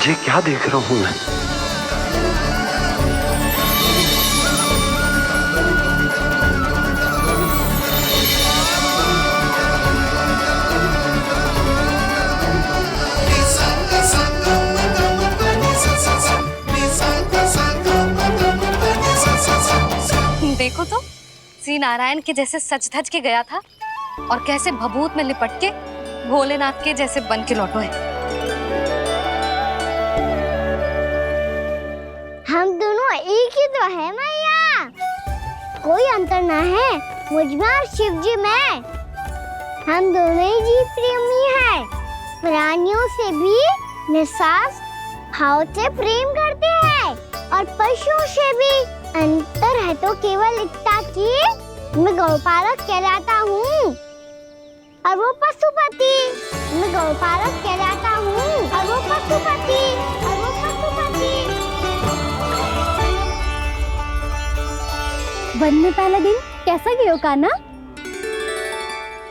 ये क्या देख रहा हूं मैं? देखो तो श्री नारायण के जैसे सच धज के गया था और कैसे भभूत में लिपट के भोलेनाथ के जैसे बन के लौटो है। हम दोनों एक ही तो है मैया, कोई अंतर ना है मुझ में और शिव जी में। हम दोनों ही जीव प्रेमी हैं, प्राणियों से भी निस्वार्थ भाव से प्रेम करते हैं और पशुओं से भी। अंतर है तो केवल इतना कि मैं गौपालक कहलाता हूँ और वो पशुपति। मैं गौपालक कहलाता हूँ और वो पशुपति। वन में पहला दिन कैसा गया कान्हा?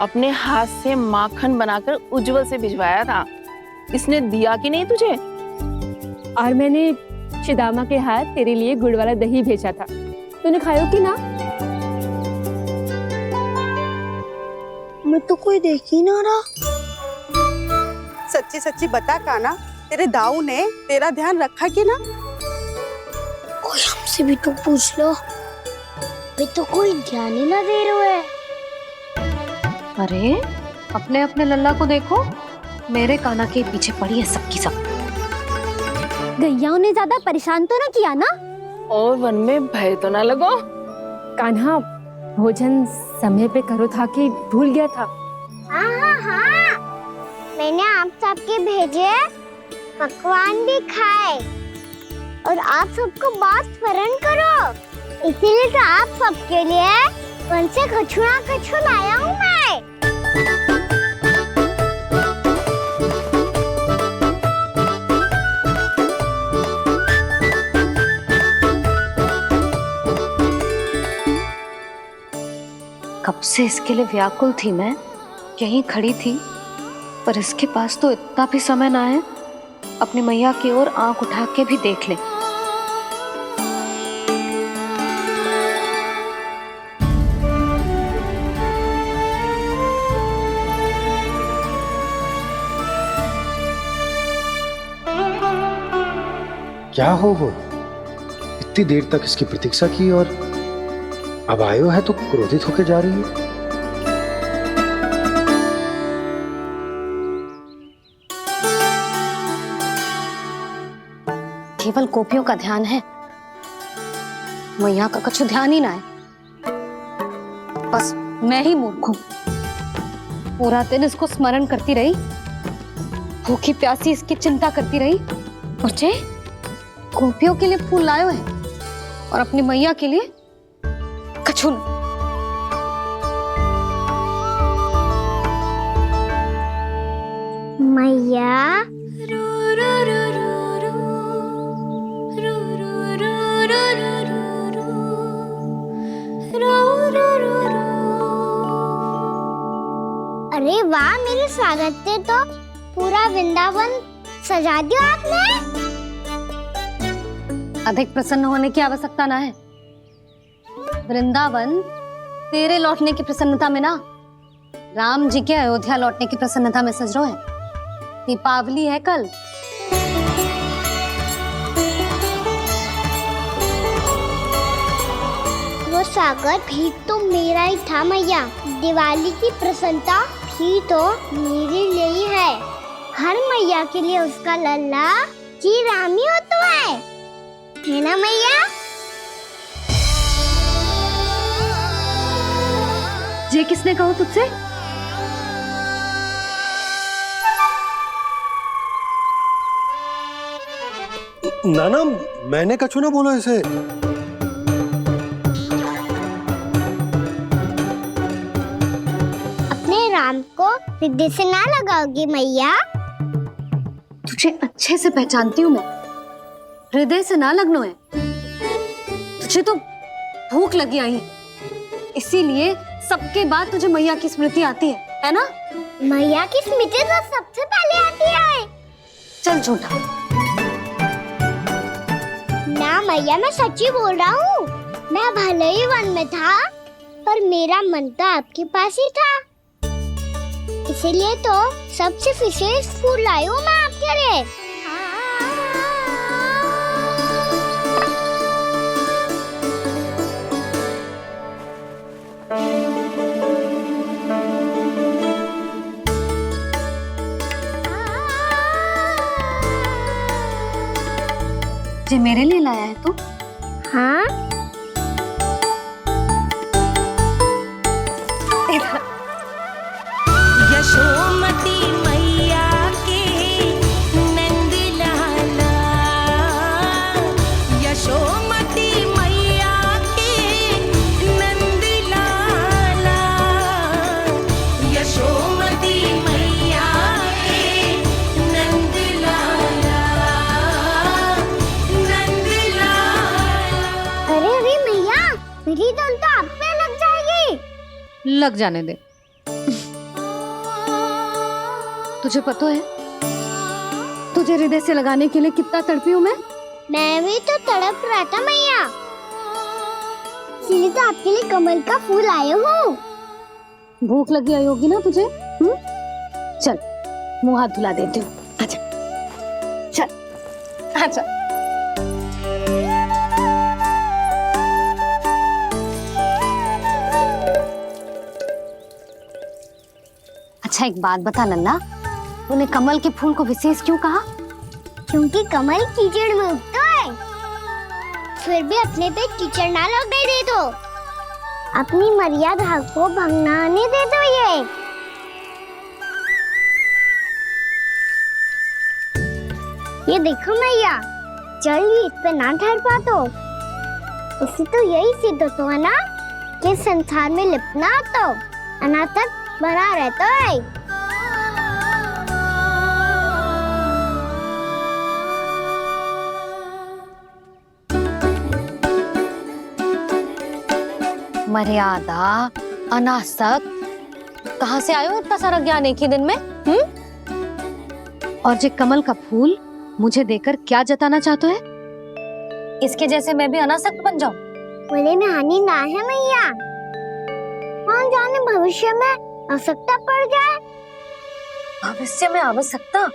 अपने हाथ से माखन बनाकर उज्जवल से भिजवाया था। इसने दिया कि नहीं तुझे? और मैंने शिदामा के हाथ तेरे लिए गुड़ वाला दही भेजा था, तूने खायो कि ना? मैं तो कोई देख ही ना रहा। सच्ची सच्ची बता कान्हा, तेरे दाऊ ने तेरा ध्यान रखा कि ना? कोई हमसे भी तो पूछ लो, वे तो कोई ध्यान ही ना दे रहे है। अरे अपने अपने लल्ला को देखो, मेरे कान्हा के पीछे पड़ी है सबकी सब। गैयाओं ने ज्यादा परेशान तो ना किया ना? और वन में भय तो ना लगो? कान्हा भोजन समय पे करो था कि भूल गया था? हाँ, मैंने आप सबके भेजे पकवान भी खाए और आप सबको बात स्मरण करो, इसीलिए तो आप सबके लिए वन से कछुआ लाया हूँ मैं। कब से इसके लिए व्याकुल थी मैं, यहीं खड़ी थी, पर इसके पास तो इतना भी समय ना है अपनी मैया की ओर आंख उठा के भी देख ले। क्या हो वो? इतनी देर तक इसकी प्रतीक्षा की और अब आयो है तो क्रोधित होकर जा रही है। केवल गोपियों का ध्यान है, मैया का कुछ ध्यान ही ना है। बस मैं ही मूर्ख हूं, पूरा दिन इसको स्मरण करती रही, भूखी प्यासी इसकी चिंता करती रही, और जे गोपियों के लिए फूल लायो है और अपनी मैया के लिए कछुल। मैया अरे वाह, मेरे स्वागत से तो पूरा वृंदावन सजा दिया आपने। अधिक प्रसन्न होने की आवश्यकता ना है, वृंदावन तेरे लौटने की प्रसन्नता में ना, राम जी के अयोध्या लौटने की प्रसन्नता में सज रहे हैं। दीपावली है कल। वो स्वागत भी तो मेरा ही था मैया, दिवाली की प्रसन्नता भी तो मेरे लिए ही है। हर मैया के लिए उसका लल्ला जी राम ही होता है ना मैया? ये किसने कहा तुझसे? नाना, मैंने कछु ना बोला इसे। अपने राम को हृदय से ना लगाओगी मैया? तुझे अच्छे से पहचानती हूँ मैं, हृदय से ना लगनो है। तुझे तो भूख लगी आई, इसीलिए सबके बाद तुझे मैया की स्मृति आती है ना? मैया की स्मृति तो सबसे पहले आती है। चल झूठा, मैया मैं सच्ची बोल रहा हूँ। मैं भले ही वन में था पर मेरा मन तो आपके पास ही था, इसीलिए तो सबसे विशेष फूल लाई हूँ मैं आपके लिए। जे मेरे लिए लाया है तू? हाँ यशोमती मैया के नंद लाला, यशोमती मैया के नंद लाला, यशोमती मैया के नंद लाला, नंद लाला। अरे अरे मैया, मेरी धुन तो आप पे लग जाएगी। लग जाने दे। तुझे पता है तुझे हृदय से लगाने के लिए कितना तड़पी हूँ मैं भी तो तड़प रहा था मैया, इसीलिए तो आपके लिए कमल का फूल आए हूँ। भूख लगी आई होगी ना तुझे? चल मुंह हाथ धुला देती हूँ। आजा चल आजा। अच्छा एक बात बता लल्ला, तूने कमल के फूल को विशेष क्यों कहा? क्योंकि कमल कीचड़ में उगता है, फिर भी अपने पे कीचड़ ना लगने दे दो, अपनी मर्यादा को भंग ना आने दे दो। ये देखो मैया, जल ही इस पे ना ठहर पा तो इसी तो यही सिद्ध होता है ना कि संसार में लिपना तो अनाथक बना रहता है। मर्यादा, अनासक, कहाँ से आयो इतना सारा ज्ञान एक ही दिन में? और जे कमल का फूल मुझे देकर क्या जताना चाहते है? इसके जैसे मैं भी अनासक्त बन जाऊं? बोले में हानि ना है मैया, कौन जाने भविष्य में आवश्यकता पड़ जाए। भविष्य में आवश्यकता?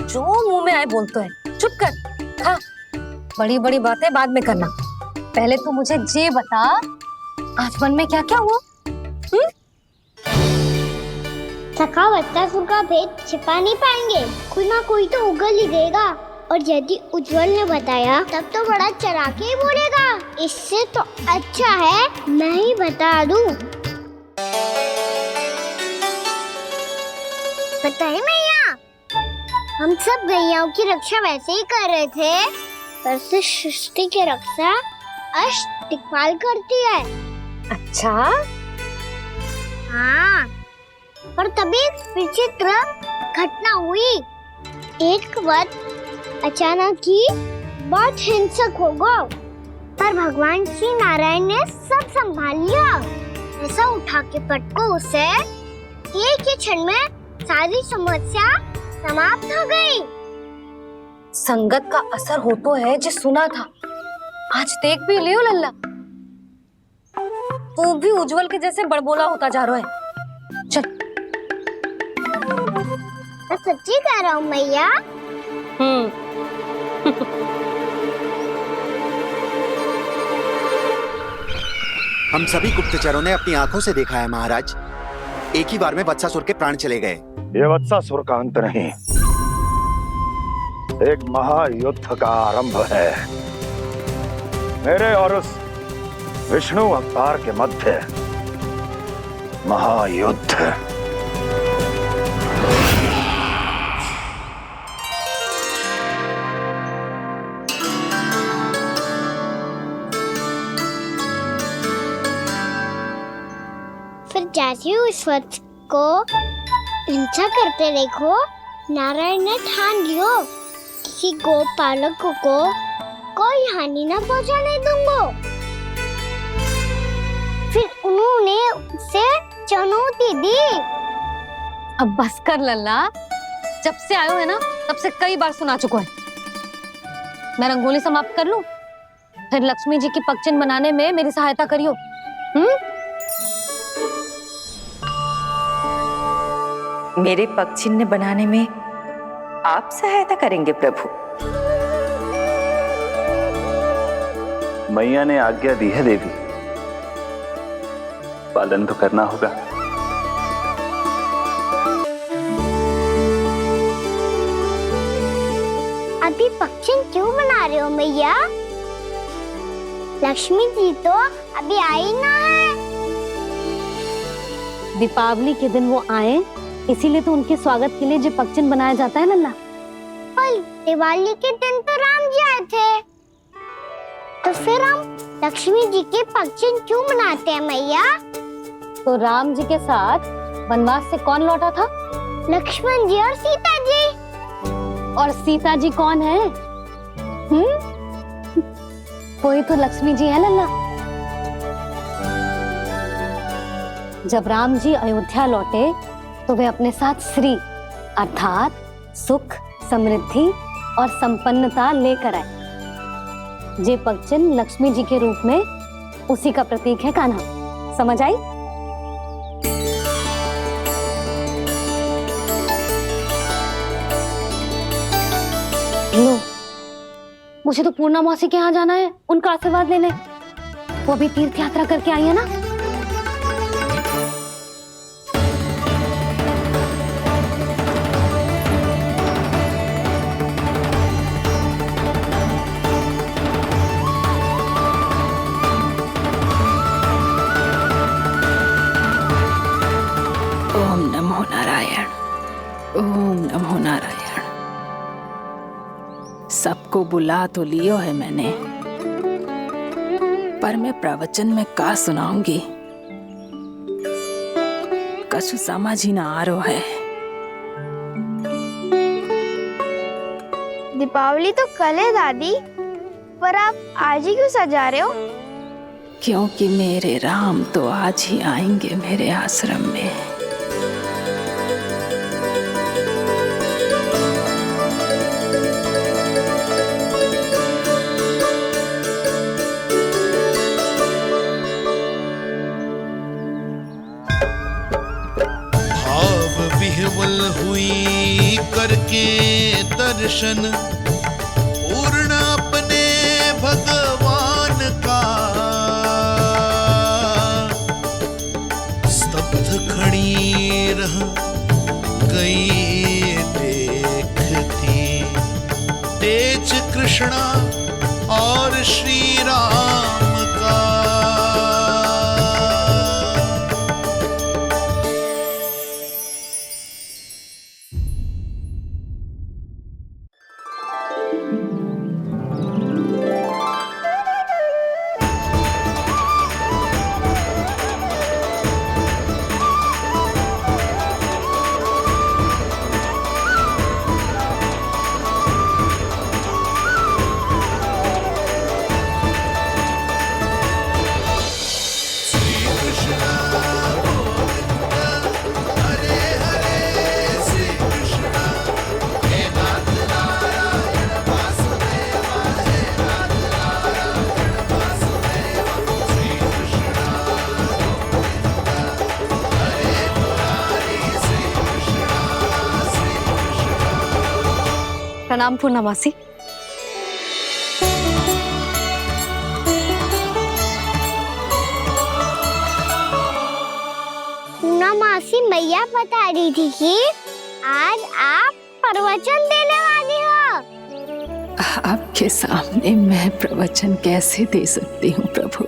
जो मुंह में आए बोलते हैं, चुप कर। हाँ, बड़ी बड़ी बातें बाद में करना, पहले तू मुझे ये बता आज मन में क्या क्या हुआ? सखा बत्तासुर का भेद छिपा नहीं पाएंगे, कोई ना कोई तो उगल ही देगा, और यदि उज्जवल ने बताया तब तो बड़ा चला के ही बोलेगा। इससे तो अच्छा है मैं ही बता दूं। पता है मैया, हम सब गैयाओं की रक्षा वैसे ही कर रहे थे, पर से सृष्टि की रक्षा अष्ट दिक्पाल करती है। अच्छा? हाँ, पर तभी विचित्र घटना हुई। एक वक्त अचानक ही बहुत हिंसक हो गया, पर भगवान श्री नारायण ने सब संभाल लिया। ऐसा उठा के पटको उसे, एक ही क्षण में सारी समस्या समाप्त हो गई। संगत का असर हो तो है जो सुना था, आज देख भी लियो लल्ला, तू भी उज्जवल के जैसे बड़बोला होता जा रहा है। चल। मैं सच्ची कह रहा हूँ मैया। हम सभी गुप्तचरों ने अपनी आंखों से देखा है महाराज, एक ही बार में वत्सासुर के प्राण चले गए। ये वत्सासुर का अंत नहीं, एक महायुद्ध का आरंभ है। मेरे और उस विष्णु अवतार के मध्य महायुद्ध। फिर जैसे ही उस वक्त को हिंसा करते देखो, नारायण ने ठान लियो किसी गोपालक को कोई हानि न पहुंचाने दूंगा। फिर उन्होंने उसे चुनौती दी। अब बस कर लल्ला, जब से आयो है ना तब से कई बार सुना चुका है। मैं रंगोली समाप्त कर लूं, फिर लक्ष्मी जी की पगचिन बनाने में मेरी सहायता करियो। मेरे पगचिन्ह बनाने में आप सहायता करेंगे प्रभु? मैया ने आज्ञा दी है देवी, पालन तो करना होगा। अभी पगचिन क्यों बना रहे हो मैया? लक्ष्मी जी तो अभी आई ना है। दीपावली के दिन वो आए, इसीलिए तो उनके स्वागत के लिए जो पगचिन बनाया जाता है लल्ला। पर दिवाली के दिन तो राम जी आए थे, तो फिर हम लक्ष्मी जी के पगचिन क्यों बनाते हैं मैया? तो राम जी के साथ वनवास से कौन लौटा था? लक्ष्मण जी और सीता जी। और सीता जी कौन है? कोई तो लक्ष्मी जी है लल्ला। जब राम जी अयोध्या लौटे तो वे अपने साथ श्री अर्थात सुख, समृद्धि और संपन्नता लेकर आए। जे पगचिन लक्ष्मी जी के रूप में उसी का प्रतीक है कान्हा। समझ आई? लो, मुझे तो पूर्णा मौसी के यहाँ जाना है, उनका आशीर्वाद लेने। वो अभी तीर्थ यात्रा करके आई है ना। ओम नमो नारायण, ओम नमो नारायण। सबको बुला तो लियो है मैंने, पर मैं प्रवचन में का सुनाऊंगी, कछु समझ ही ना आ रहा है। दीपावली तो कल है दादी, पर आप आज ही क्यों सजा रहे हो? क्योंकि मेरे राम तो आज ही आएंगे मेरे आश्रम में। विह्वल हुई करके दर्शन, पूर्ण अपने भगवान का, स्तब्ध खड़ी रह गई देखती तेज कृष्णा और श्री राम का। प्रणाम पूर्णा मासी। पूर्णा मासी मैया बता रही थी कि आज आप प्रवचन देने वाली हो। आपके सामने मैं प्रवचन कैसे दे सकती हूँ प्रभु?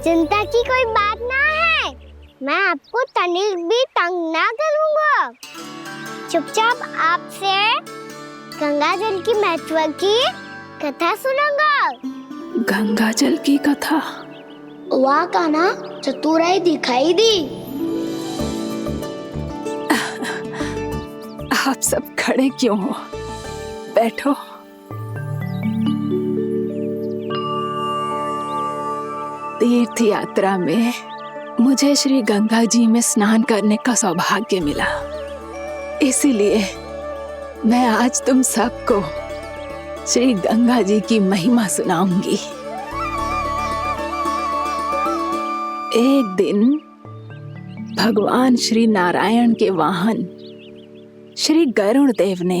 चिंता की कोई बात ना है, मैं आपको तनिक भी तंग ना करूँगा। चुपचाप आपसे गंगा जल की महत्व की कथा सुनूंगा। गंगा जल की कथा? वाह कान्हा, चतुराई दिखाई दी। आप सब खड़े क्यों हो? बैठो। तीर्थ यात्रा में मुझे श्री गंगा जी में स्नान करने का सौभाग्य मिला, इसीलिए मैं आज तुम सबको श्री गंगा जी की महिमा सुनाऊंगी। एक दिन भगवान श्री नारायण के वाहन श्री गरुड़ देव ने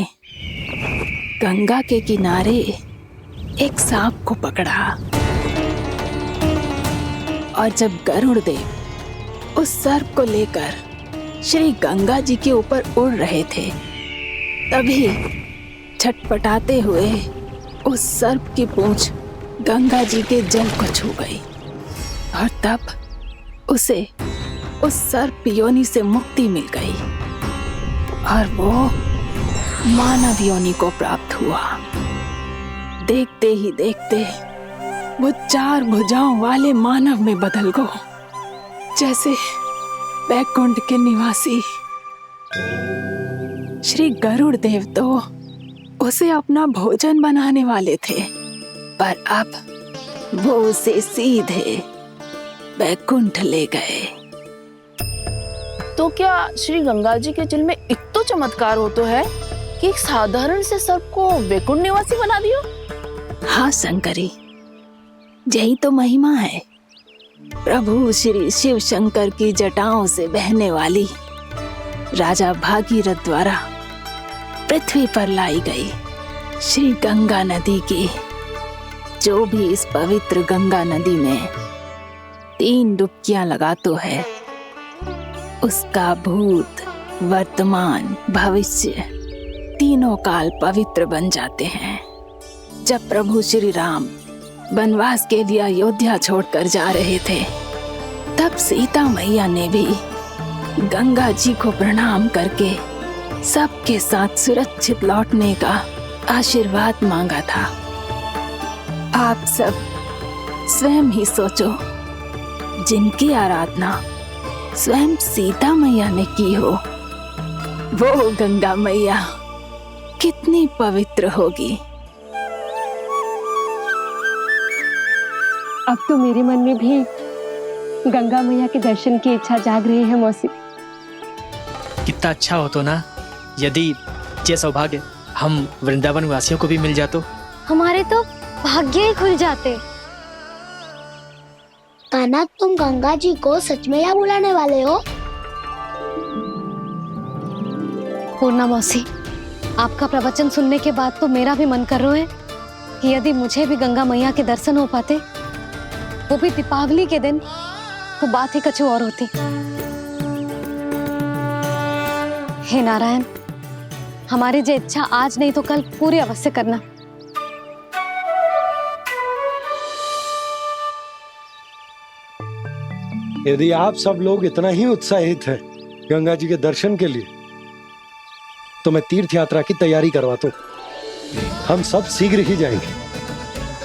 गंगा के किनारे एक सांप को पकड़ा, और जब गरुड़ देव उस सर्प को लेकर श्री गंगा जी के ऊपर उड़ रहे थे, तभी छटपटाते हुए उस सर्प की पूंछ गंगा जी के जल को छू गई, और तब उसे उस सर्प योनि से मुक्ति मिल गई और वो मानव योनि को प्राप्त हुआ। देखते ही देखते वो 4 भुजाओं वाले मानव में बदल गो, जैसे बैकुंठ के निवासी। श्री गरुड़ देव तो उसे अपना भोजन बनाने वाले थे, पर अब वो उसे सीधे बैकुंठ ले गए। तो क्या श्री गंगा जी के जल में इतना चमत्कार हो तो है कि एक साधारण से सर्प को वैकुंठ निवासी बना दियो? हाँ शंकरी, यही तो महिमा है। प्रभु श्री शिव शंकर की जटाओं से बहने वाली राजा भागीरथ द्वारा पृथ्वी पर लाई गई श्री गंगा नदी की, जो भी इस पवित्र गंगा नदी में 3 डुबकियां लगातो है, उसका भूत, वर्तमान, भविष्य तीनों काल पवित्र बन जाते हैं। जब प्रभु श्री राम वनवास के लिए अयोध्या छोड़कर जा रहे थे, तब सीता मैया ने भी गंगा जी को प्रणाम करके सबके साथ सुरक्षित लौटने का आशीर्वाद मांगा था। आप सब स्वयं ही सोचो, जिनकी आराधना स्वयं सीता मैया ने की हो, वो गंगा मैया कितनी पवित्र होगी। अब तो मेरे मन में भी गंगा मैया के दर्शन की इच्छा जाग रही है मौसी। कितना अच्छा हो तो ना यदि ये सौभाग्य हम वृंदावन वासियों को भी मिल जातो। हमारे तो भाग्य ही खुल जाते। कान्हा, तुम गंगा जी को सच में यहाँ बुलाने वाले हो? पूर्णा मौसी, आपका प्रवचन सुनने के बाद तो मेरा भी मन कर रहा है कि यदि मुझे भी गंगा मैया के दर्शन हो पाते, वो भी दीपावली के दिन, तो बात ही कुछ और होती। हे नारायण, हमारी जो इच्छा आज नहीं तो कल पूरी अवश्य करना। यदि आप सब लोग इतना ही उत्साहित हैं गंगा जी के दर्शन के लिए, तो मैं तीर्थ यात्रा की तैयारी करवाता हूँ। हम सब शीघ्र ही जाएंगे।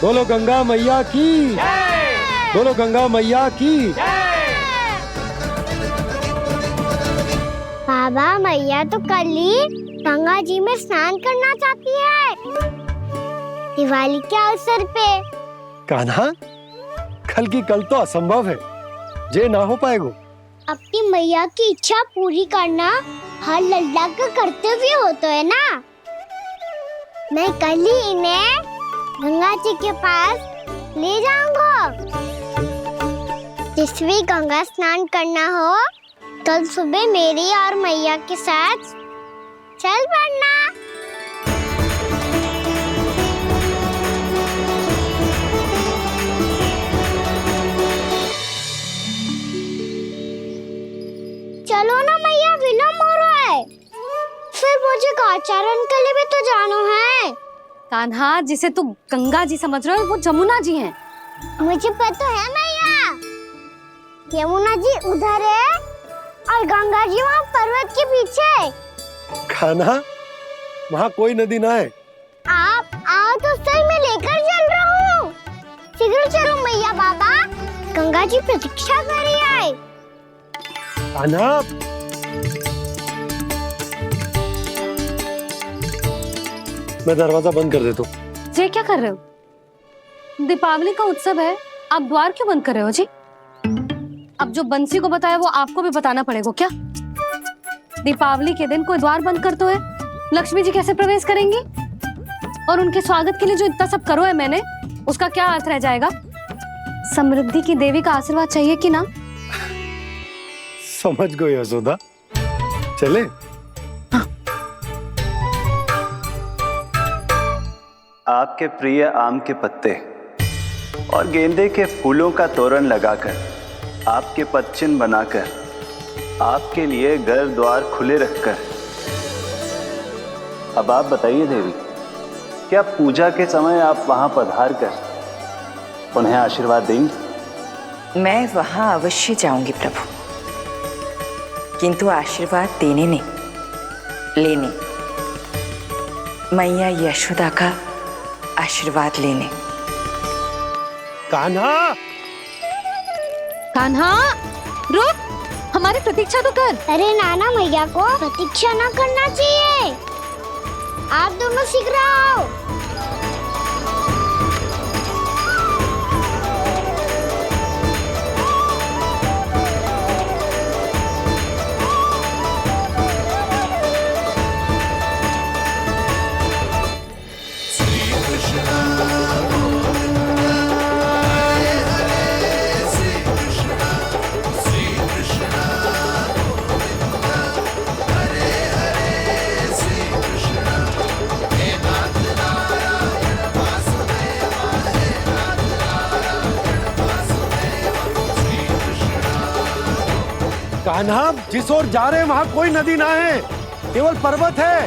बोलो गंगा मैया की, बोलो गंगा मैया की। बाबा, मैया तो कल ही गंगा जी में स्नान करना चाहती है, दिवाली के अवसर पे। कान्हा, कल की कल तो असंभव है, जे ना हो पाएगा। अपनी मैया की इच्छा पूरी करना हर लल्ला का कर्तव्य होता है ना। मैं कल ही इन्हें गंगा जी के पास ले जाऊंगा। जिस भी गंगा स्नान करना हो, कल सुबह मेरी और मैया के साथ चल पड़ना। चलो ना मैया, विलम्ब हो रहा है। फिर मुझे काचारण के लिए भी तो जाना है। कान्हा, जिसे तू गंगा जी समझ रहे हो, वो जमुना जी हैं। मुझे पता है मैया, यमुना जी उधर है और गंगा जी वहाँ पर्वत के पीछे। कान्हा, वहाँ कोई नदी ना है। आप आओ तो सही, मैं लेकर चल रहा हूँ। शीघ्र चलो मैया। बाबा, गंगा जी प्रतीक्षा कर रही है। कान्हा, मैं दरवाजा बंद कर देता हूँ। ये क्या कर रहे हो? दीपावली का उत्सव है, आप द्वार क्यों बंद कर रहे हो जी? अब जो बंसी को बताया वो आपको भी बताना पड़ेगा क्या? दीपावली के दिन कोई द्वार बंद कर तो है, लक्ष्मी जी कैसे प्रवेश करेंगी? और उनके स्वागत के लिए जो इतना सब करो है मैंने, उसका क्या अर्थ रह जाएगा? समृद्धि की देवी का आशीर्वाद चाहिए कि ना? समझ गई यशोदा। चले? आपके प्रिय आम के पत्ते और गेंदे के फूलों का तोरण लगाकर, आपके पदचिन्ह बनाकर, आपके लिए घर द्वार खुले रखकर, अब आप बताइए देवी, क्या पूजा के समय आप वहां पधार कर उन्हें आशीर्वाद देंगी? मैं वहां अवश्य जाऊंगी प्रभु, किंतु आशीर्वाद देने नहीं, लेने, मैया यशोदा का आशीर्वाद लेने। कान्हा! कान्हा, रुक! हमारी प्रतीक्षा तो कर। अरे नाना, मैया को प्रतीक्षा ना करना चाहिए। आप दोनों शीघ्र आओ। कान्हा, जिस ओर जा रहे हैं वहां कोई नदी ना है, केवल पर्वत है।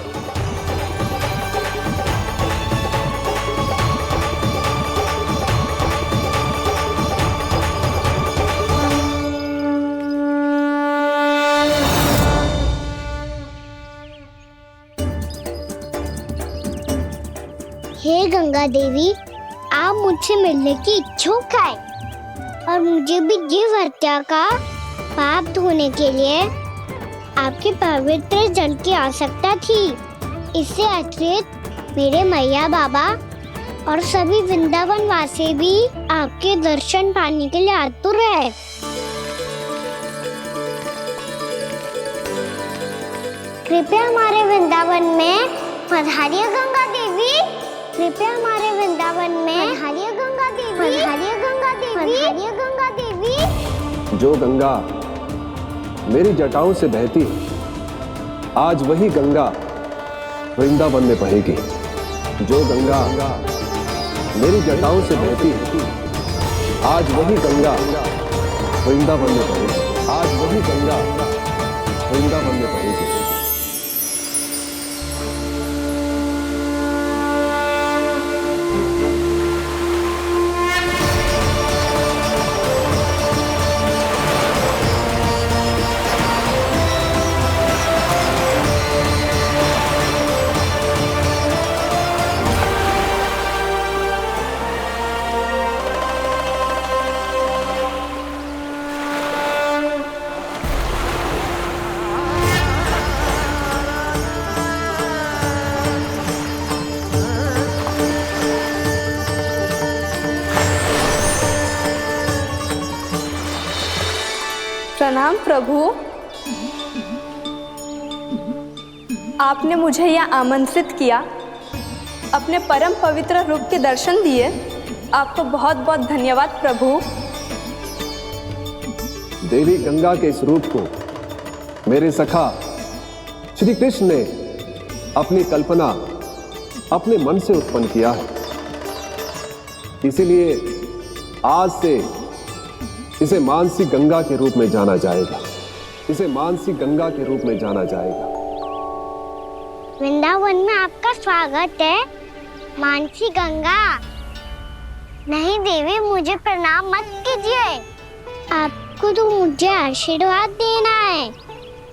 हे गंगा देवी, आप मुझसे मिलने की इच्छुक है और मुझे भी जीव हत्या का पाप धोने के लिए आपके पवित्र जल की आवश्यकता थी। इससे अतिरिक्त मेरे मैया बाबा और सभी वृंदावन वासी भी आपके दर्शन पाने के लिए आतुर है। कृपया हमारे वृंदावन में पधारिए गंगा देवी। कृपया हमारे वृंदावन में पधारिए गंगा देवी। पधारिए गंगा देवी। पधारिए गंगा देवी। जो गंगा मेरी जटाओं से बहती है, आज वही गंगा वृंदावन में बहेगी। जो गंगा मेरी जटाओं से बहती है, आज वही गंगा वृंदावन में बहेगी। आज वही गंगा वृंदावन में बहेगी। प्रणाम प्रभु। आपने मुझे यह आमंत्रित किया, अपने परम पवित्र रूप के दर्शन दिए। आपको बहुत बहुत धन्यवाद प्रभु। देवी गंगा के इस रूप को मेरे सखा श्री कृष्ण ने अपनी कल्पना अपने मन से उत्पन्न किया है। इसीलिए आज से इसे मानसी गंगा के रूप में जाना जाएगा। इसे मानसी गंगा के रूप में जाना जाएगा। वृंदावन में आपका स्वागत है मानसी गंगा। नहीं देवी, मुझे प्रणाम मत कीजिए। आपको तो मुझे आशीर्वाद देना है,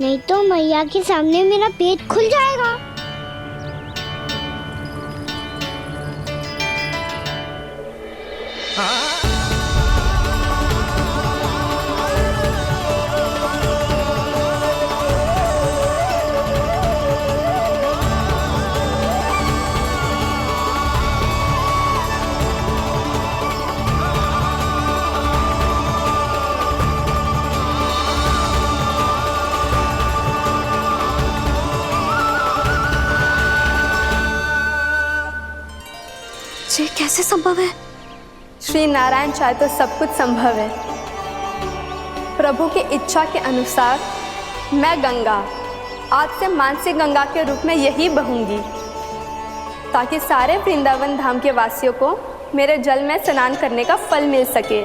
नहीं तो मैया के सामने मेरा पेट खुल जाएगा। ये कैसे संभव है? श्री नारायण चाहे तो सब कुछ संभव है। प्रभु की इच्छा के अनुसार मैं गंगा आज से मानसिक गंगा के रूप में यही बहूंगी, ताकि सारे वृंदावन धाम के वासियों को मेरे जल में स्नान करने का फल मिल सके।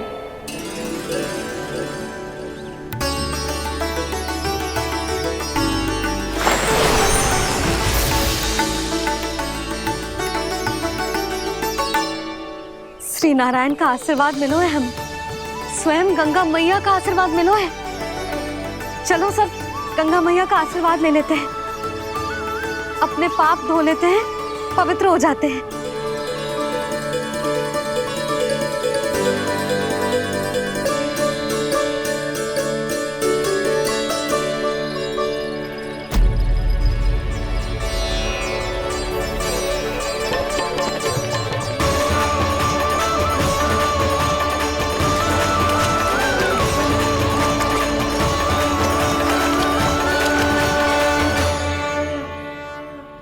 श्री नारायण का आशीर्वाद मिलो है, हम स्वयं गंगा मैया का आशीर्वाद मिलो है। चलो सब गंगा मैया का आशीर्वाद ले लेते हैं, अपने पाप धो लेते हैं, पवित्र हो जाते हैं।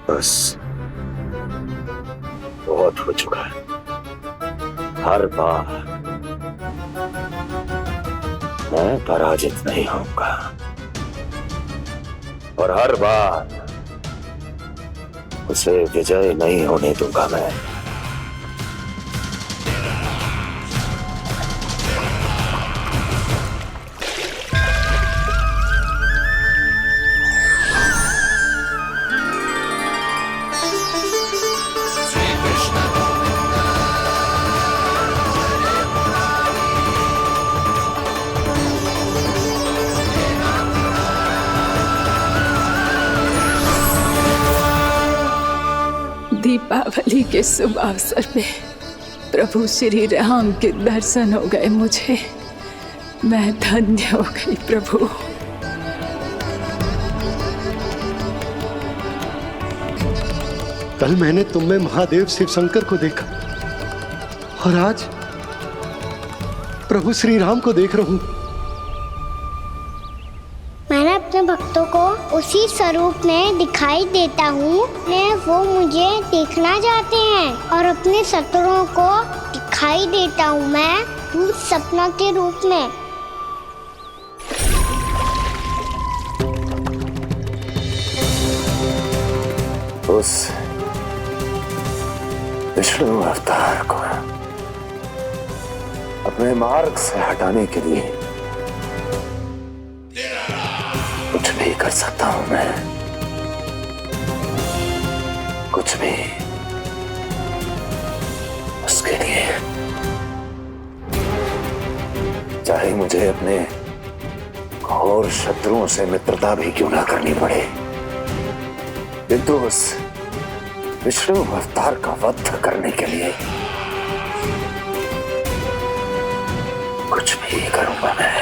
बस बहुत हो चुका है। हर बार मैं पराजित नहीं होऊंगा और हर बार उसे विजय नहीं होने दूंगा मैं। दीपावली के शुभ अवसर पे प्रभु श्री राम के दर्शन हो गए मुझे। मैं धन्य हो गई प्रभु। कल मैंने तुम में महादेव शिव शंकर को देखा और आज प्रभु श्री राम को देख रहा हूं। मैंने अपने भक्तों को उसी स्वरूप में दिखाई देता हूँ। वो मुझे देखना चाहते हैं और अपने शत्रुओं को दिखाई देता हूँ मैं भूत सपना के रूप में। उस विष्णु अवतार को अपने मार्ग से हटाने के लिए कुछ भी कर सकता हूं मैं, कुछ भी। उसके लिए चाहे मुझे अपने घोर शत्रुओं से मित्रता भी क्यों ना करनी पड़े, किंतु उस विष्णु अवतार का वध करने के लिए कुछ भी करूंगा मैं।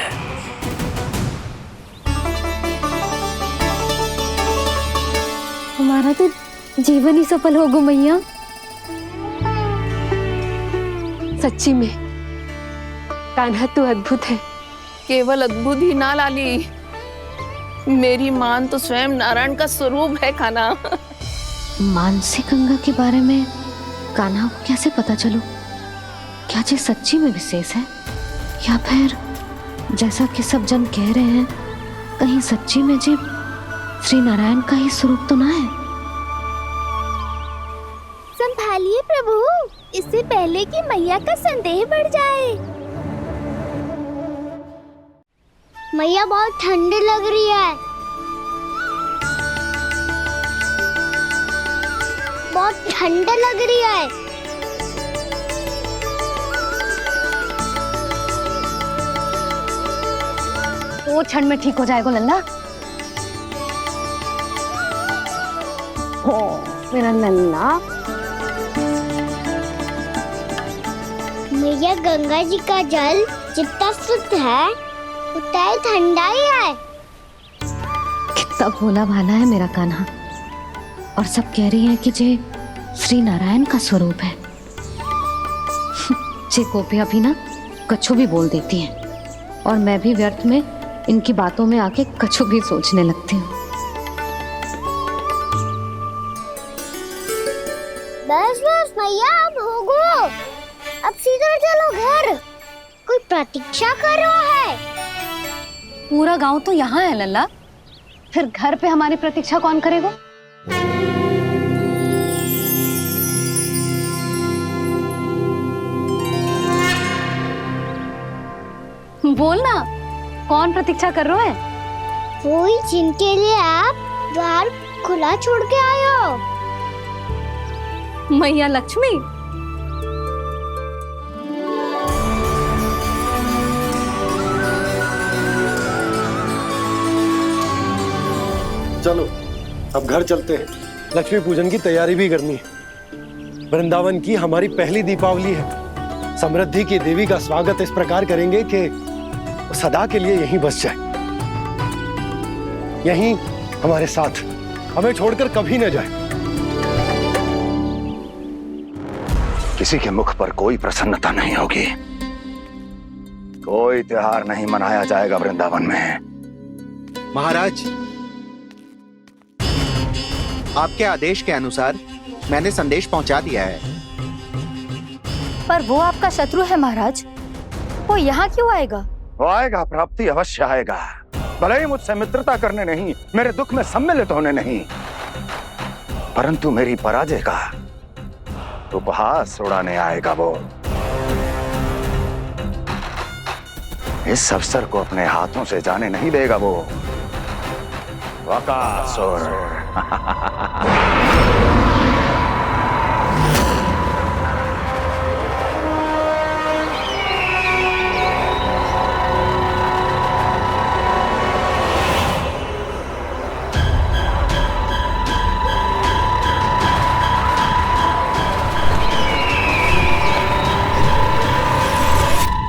हमारा तो जीवन ही सफल होगा मैया। सच्ची में कान्हा तू अद्भुत है। केवल अद्भुत ही ना लाली, मेरी मान तो स्वयं नारायण का स्वरूप है कान्हा। मानसिक गंगा के बारे में कान्हा को कैसे पता चलो? क्या ये सच्ची में विशेष है या फिर जैसा कि सब जन कह रहे हैं कहीं सच्ची में जी श्री नारायण का ही स्वरूप तो ना है? संभालिए प्रभु, इससे पहले कि मैया का संदेह बढ़ जाए। मैया बहुत ठंडी लग रही है, बहुत ठंडा लग रही है। वो क्षण में ठीक हो जाएगा लल्ला। हो मेरा लल्ला। मैया गंगा जी का जल जितना शुद्ध है उतना ही ठंडा ही है। कितना भोला भाला है मेरा कान्हा। और सब कह रही हैं कि ये श्री नारायण का स्वरूप है। ये गोपियां भी ना कछु भी बोल देती हैं और मैं भी व्यर्थ में इनकी बातों में आके कछु भी सोचने लगती हूँ। बस बस मैया अब होगो। अब सीधा चलो घर, कोई प्रतीक्षा कर रहा है। पूरा गांव तो यहाँ है लल्ला, फिर घर पे हमारी प्रतीक्षा कौन करेगा? बोल ना, कौन प्रतीक्षा कर रहे हैं? कोई जिनके लिए आप द्वार खुला छोड़ के आए हो। मैया लक्ष्मी। चलो अब घर चलते हैं, लक्ष्मी पूजन की तैयारी भी करनी है। वृंदावन की हमारी पहली दीपावली है। समृद्धि की देवी का स्वागत इस प्रकार करेंगे कि वो सदा के लिए यहीं बस जाए, यहीं हमारे साथ, हमें छोड़कर कभी न जाए। किसी के मुख पर कोई प्रसन्नता नहीं होगी, कोई त्योहार नहीं मनाया जाएगा वृंदावन में। महाराज, आपके आदेश के अनुसार मैंने संदेश पहुंचा दिया है। पर वो आपका शत्रु है महाराज, वो यहाँ क्यों आएगा? वो आएगा, प्राप्ति अवश्य आएगा। भले ही मुझसे मित्रता करने नहीं, मेरे दुख में सम्मिलित होने नहीं, परंतु मेरी पराजय का उपहास उड़ाने आएगा वो। इस अवसर को अपने हाथों से जाने नहीं देगा वो। वकासुर।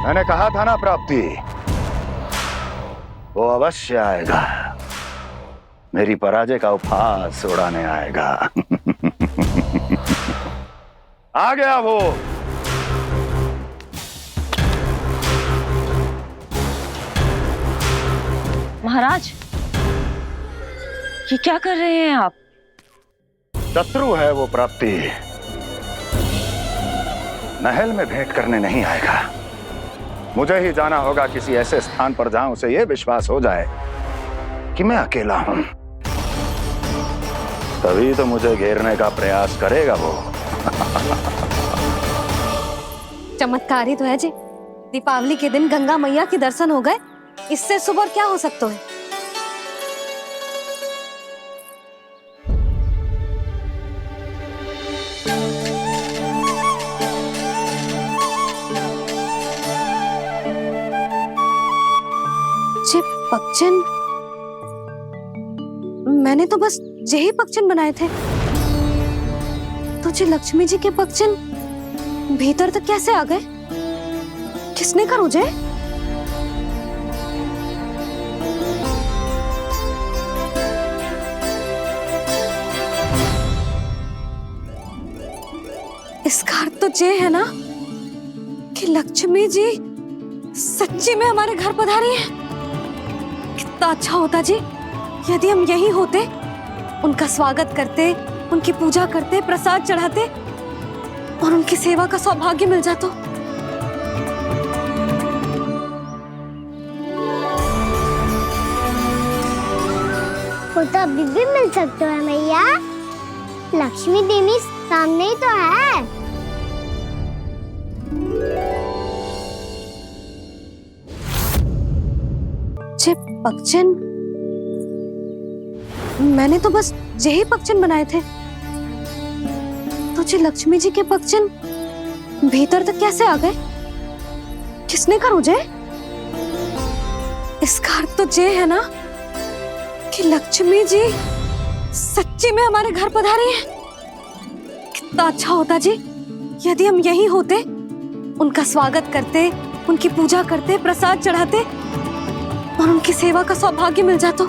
मैंने कहा था ना प्राप्ति, वो अवश्य आएगा, मेरी पराजय का उपहास उड़ाने आएगा। आ गया वो। महाराज, ये क्या कर रहे हैं आप? शत्रु है वो प्राप्ति, महल में भेंट करने नहीं आएगा। मुझे ही जाना होगा किसी ऐसे स्थान पर जहां उसे यह विश्वास हो जाए कि मैं अकेला हूं, तभी तो मुझे घेरने का प्रयास करेगा वो। चमत्कार ही तो है जी, दीपावली के दिन गंगा मैया के दर्शन हो गए, इससे शुभ और क्या हो सकता है? पक्षन, मैंने तो बस यही पक्षन बनाए थे, तुझे लक्ष्मी जी के पक्षन भीतर तक कैसे आ गए? किसने कहा मुझे? इसका अर्थ तो ये है ना कि लक्ष्मी जी सच्ची में हमारे घर पधारी है। कितना अच्छा होता जी यदि हम यही होते, उनका स्वागत करते, उनकी पूजा करते, प्रसाद चढ़ाते और उनकी सेवा का सौभाग्य मिल जाता। वो तो अभी भी मिल सकते हैं मैया, लक्ष्मी देवी सामने ही तो है। पक्षन, मैंने तो बस यही पक्षन बनाए थे, तुझे लक्ष्मी जी के पक्षन भीतर तक कैसे आ गए? किसने कहा मुझे? इसका अर्थ तो ये है ना कि लक्ष्मी जी सच्ची में हमारे घर पधारी है। कितना अच्छा होता जी यदि हम यही होते, उनका स्वागत करते, उनकी पूजा करते, प्रसाद चढ़ाते और उनकी सेवा का सौभाग्य मिल जाता।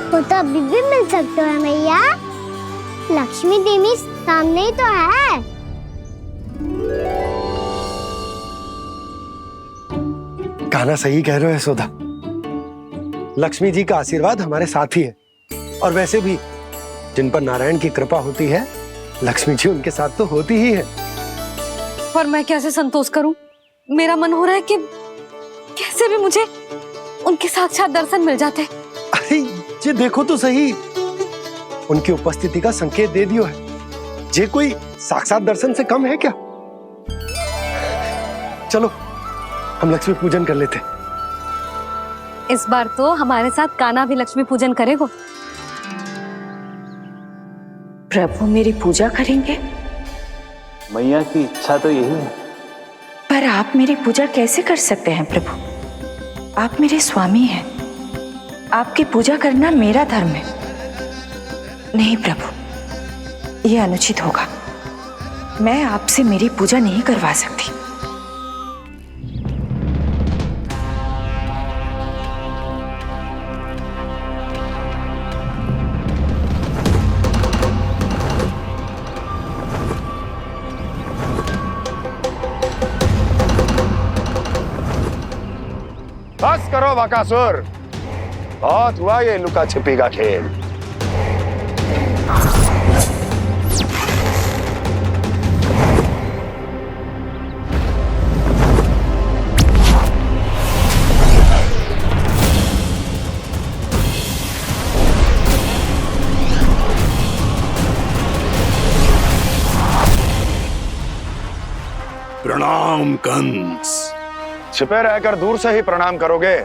वो तो अभी भी मिल सकते हैं मैया, लक्ष्मी देवी सामने ही तो है। कान्हा सही कह रहे हो यशोदा, लक्ष्मी जी का आशीर्वाद हमारे साथ ही है। और वैसे भी जिन पर नारायण की कृपा होती है, लक्ष्मी जी उनके साथ तो होती ही है। पर मैं कैसे संतोष करूं? मेरा मन हो रहा है कि कैसे भी मुझे उनके साक्षात दर्शन मिल जाते। अरे ये देखो तो सही, उनकी उपस्थिति का संकेत दे दियो है। ये कोई साक्षात दर्शन से कम है क्या? चलो हम लक्ष्मी पूजन कर लेते। इस बार तो हमारे साथ कान्हा भी लक्ष्मी पूजन करेगा। प्रभु मेरी पूजा करेंगे? मैया की इच्छा तो यही है। पर आप मेरी पूजा कैसे कर सकते हैं प्रभु? आप मेरे स्वामी हैं। आपकी पूजा करना मेरा धर्म है। नहीं प्रभु, यह अनुचित होगा। मैं आपसे मेरी पूजा नहीं करवा सकती। बस करो बकासुर, बहुत हुआ ये लुका छिपी का खेल। प्रणाम कंस। छिपे रहकर दूर से ही प्रणाम करोगे?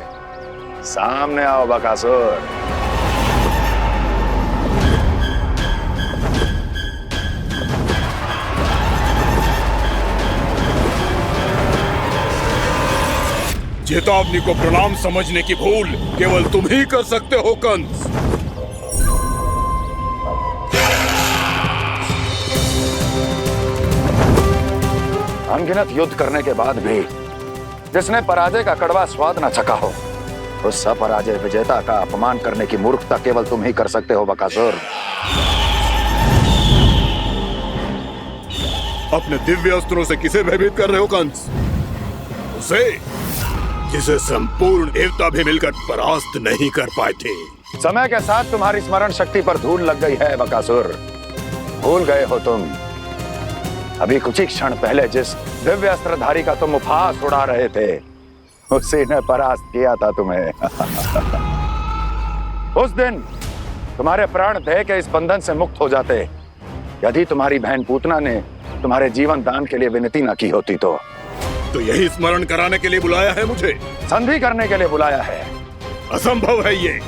सामने आओ बकासुर। चेतावनी को प्रणाम समझने की भूल केवल तुम ही कर सकते हो कंस। अनगिनत युद्ध करने के बाद भी जिसने पराजय का कड़वा स्वाद न चखा हो, उस अपराजय विजेता का अपमान करने की मूर्खता केवल तुम ही कर सकते हो बकासुर। अपने दिव्य अस्त्रों से किसे भयभीत कर रहे हो कंस? उसे जिसे संपूर्ण देवता भी मिलकर परास्त नहीं कर पाए थे। समय के साथ तुम्हारी स्मरण शक्ति पर धूल लग गई है बकासुर। भूल गए हो तुम अभी कुछ ही क्षण पहले जिस दिव्य अस्त्रधारी का तुम उपहास उड़ा रहे थे, उसी ने परास्त किया था तुम्हें। उस दिन तुम्हारे प्राण देह के इस बंधन से मुक्त हो जाते यदि तुम्हारी बहन पूतना ने तुम्हारे जीवन दान के लिए विनती न की होती तो यही स्मरण कराने के लिए बुलाया है मुझे? संधि करने के लिए बुलाया है। असंभव है ये।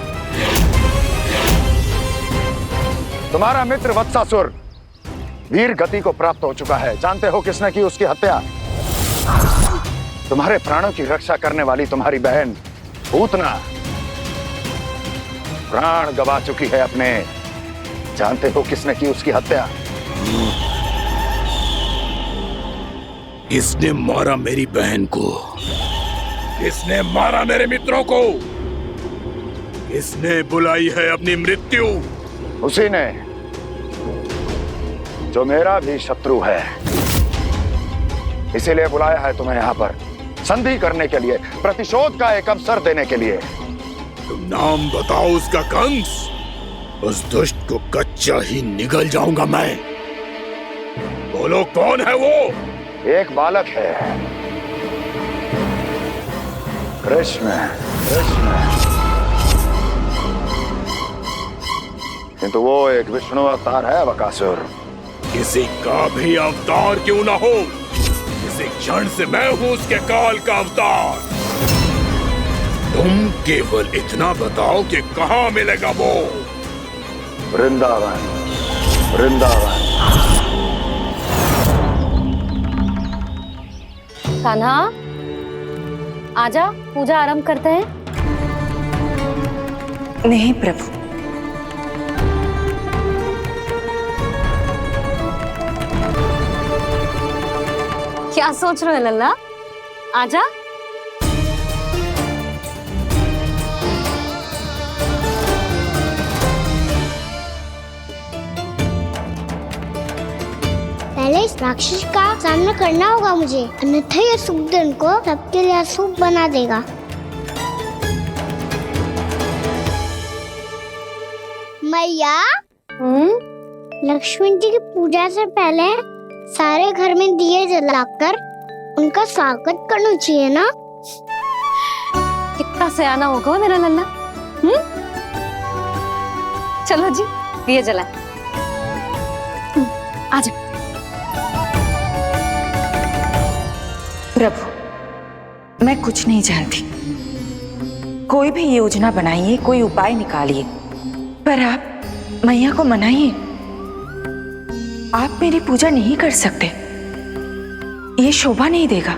तुम्हारा मित्र वत्सासुर वीर गति को प्राप्त हो चुका है। जानते हो किसने की उसकी हत्या? तुम्हारे प्राणों की रक्षा करने वाली तुम्हारी बहन पूतना प्राण गवा चुकी है अपने। जानते हो किसने की उसकी हत्या? किसने मारा मेरी बहन को? किसने मारा मेरे मित्रों को? किसने बुलाई है अपनी मृत्यु? उसी ने जो मेरा भी शत्रु है। इसीलिए बुलाया है तुम्हें यहाँ पर संधि करने के लिए, प्रतिशोध का एक अवसर देने के लिए। तुम नाम बताओ उसका कंस। उस दुष्ट को कच्चा ही निगल जाऊंगा मैं। बोलो कौन है वो? एक बालक है, कृष्ण। किंतु वो एक विष्णु अवतार है बकासुर। किसी का भी अवतार क्यों ना हो, इसी क्षण से मैं हूं उसके काल का अवतार। तुम केवल इतना बताओ कि कहां मिलेगा वो? वृंदावन, वृंदावन। कान्हा, आजा, पूजा आरंभ करते हैं। नहीं प्रभु, क्या सोच रहे हो लल्ला? आजा। पहले इस राक्षस का सामना करना होगा मुझे, अन्यथा ये शुभ दिन को सबके लिए अशुभ बना देगा। मैया लक्ष्मी जी की पूजा से पहले सारे घर में दिए जलाकर उनका स्वागत करना चाहिए ना। कितना सयाना होगा मेरा लल्ला। चलो जी दिए जलाए। आ जाओ। प्रभु, मैं कुछ नहीं जानती। कोई भी योजना बनाइए, कोई उपाय निकालिए, पर आप मैया को मनाइए। आप मेरी पूजा नहीं कर सकते, ये शोभा नहीं देगा।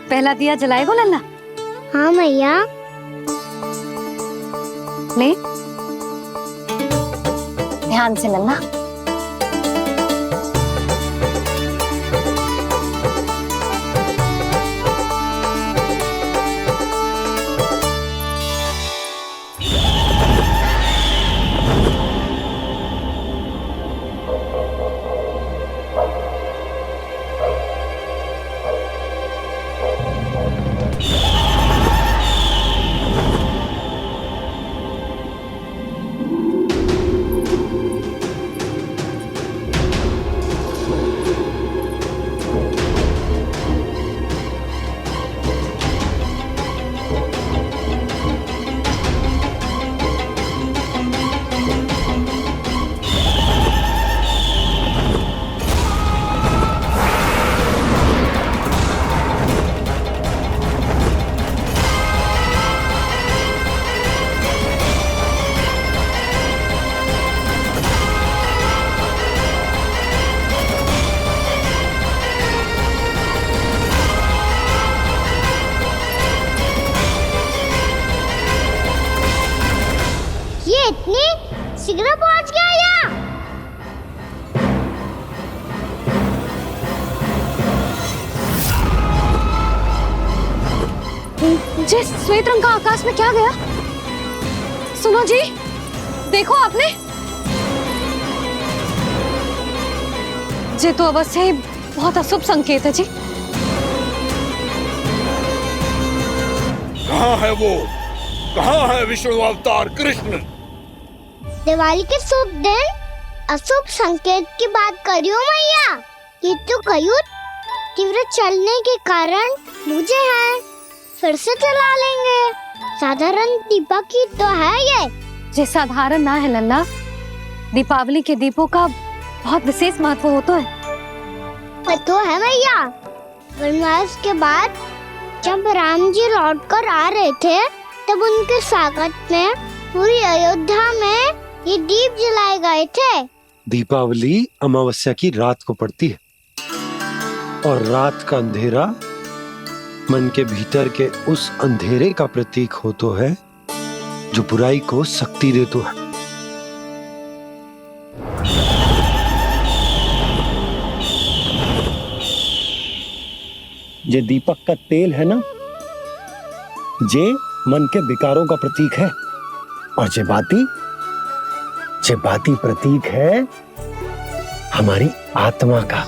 पहला दिया जलाएगो लल्ला? हाँ मैया। ले ध्यान से लल्ला। इतनी शीघ्र पहुंच गया यहाँ। जिस श्वेत रंग का आकाश में क्या गया? सुनो जी, देखो आपने। ये तो अवश्य ही बहुत अशुभ संकेत है जी। कहाँ है वो? कहाँ है विष्णु अवतार कृष्ण? दिवाली के शुभ दिन अशुभ संकेत की बात करियो मैया। ये तो कयूर तीव्र चलने के कारण मुझे है, फिर से चला लेंगे। साधारण दीपक ही तो है ये साधारण ना है लल्ला। दीपावली के दीपों का बहुत विशेष महत्व होता है। तो है मैया। वनवास के बाद जब राम जी लौटकर आ रहे थे तब उनके स्वागत में पूरी अयोध्या में ये दीप जलाए गए थे। दीपावली अमावस्या की रात को पड़ती है और रात का अंधेरा मन के भीतर के उस अंधेरे का प्रतीक होता है जो बुराई को शक्ति देता है। ये दीपक का तेल है ना, जे मन के विकारों का प्रतीक है। और जे बाती प्रतीक है हमारी आत्मा का।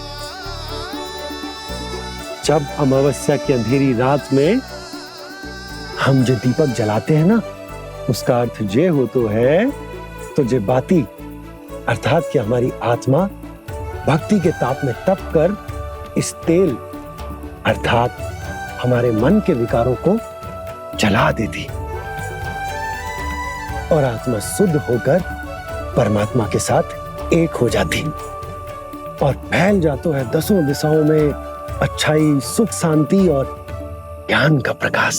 जब अमावस्या की अंधेरी रात में हम जो दीपक जलाते हैं ना, उसका अर्थ ये हो तो है, तो जे बाती अर्थात कि हमारी आत्मा भक्ति के ताप में तप कर इस तेल अर्थात हमारे मन के विकारों को जला देती और आत्मा शुद्ध होकर परमात्मा के साथ एक हो जाती और फैल जाता है दसों दिशाओं में अच्छाई, सुख, शांति और ज्ञान का प्रकाश।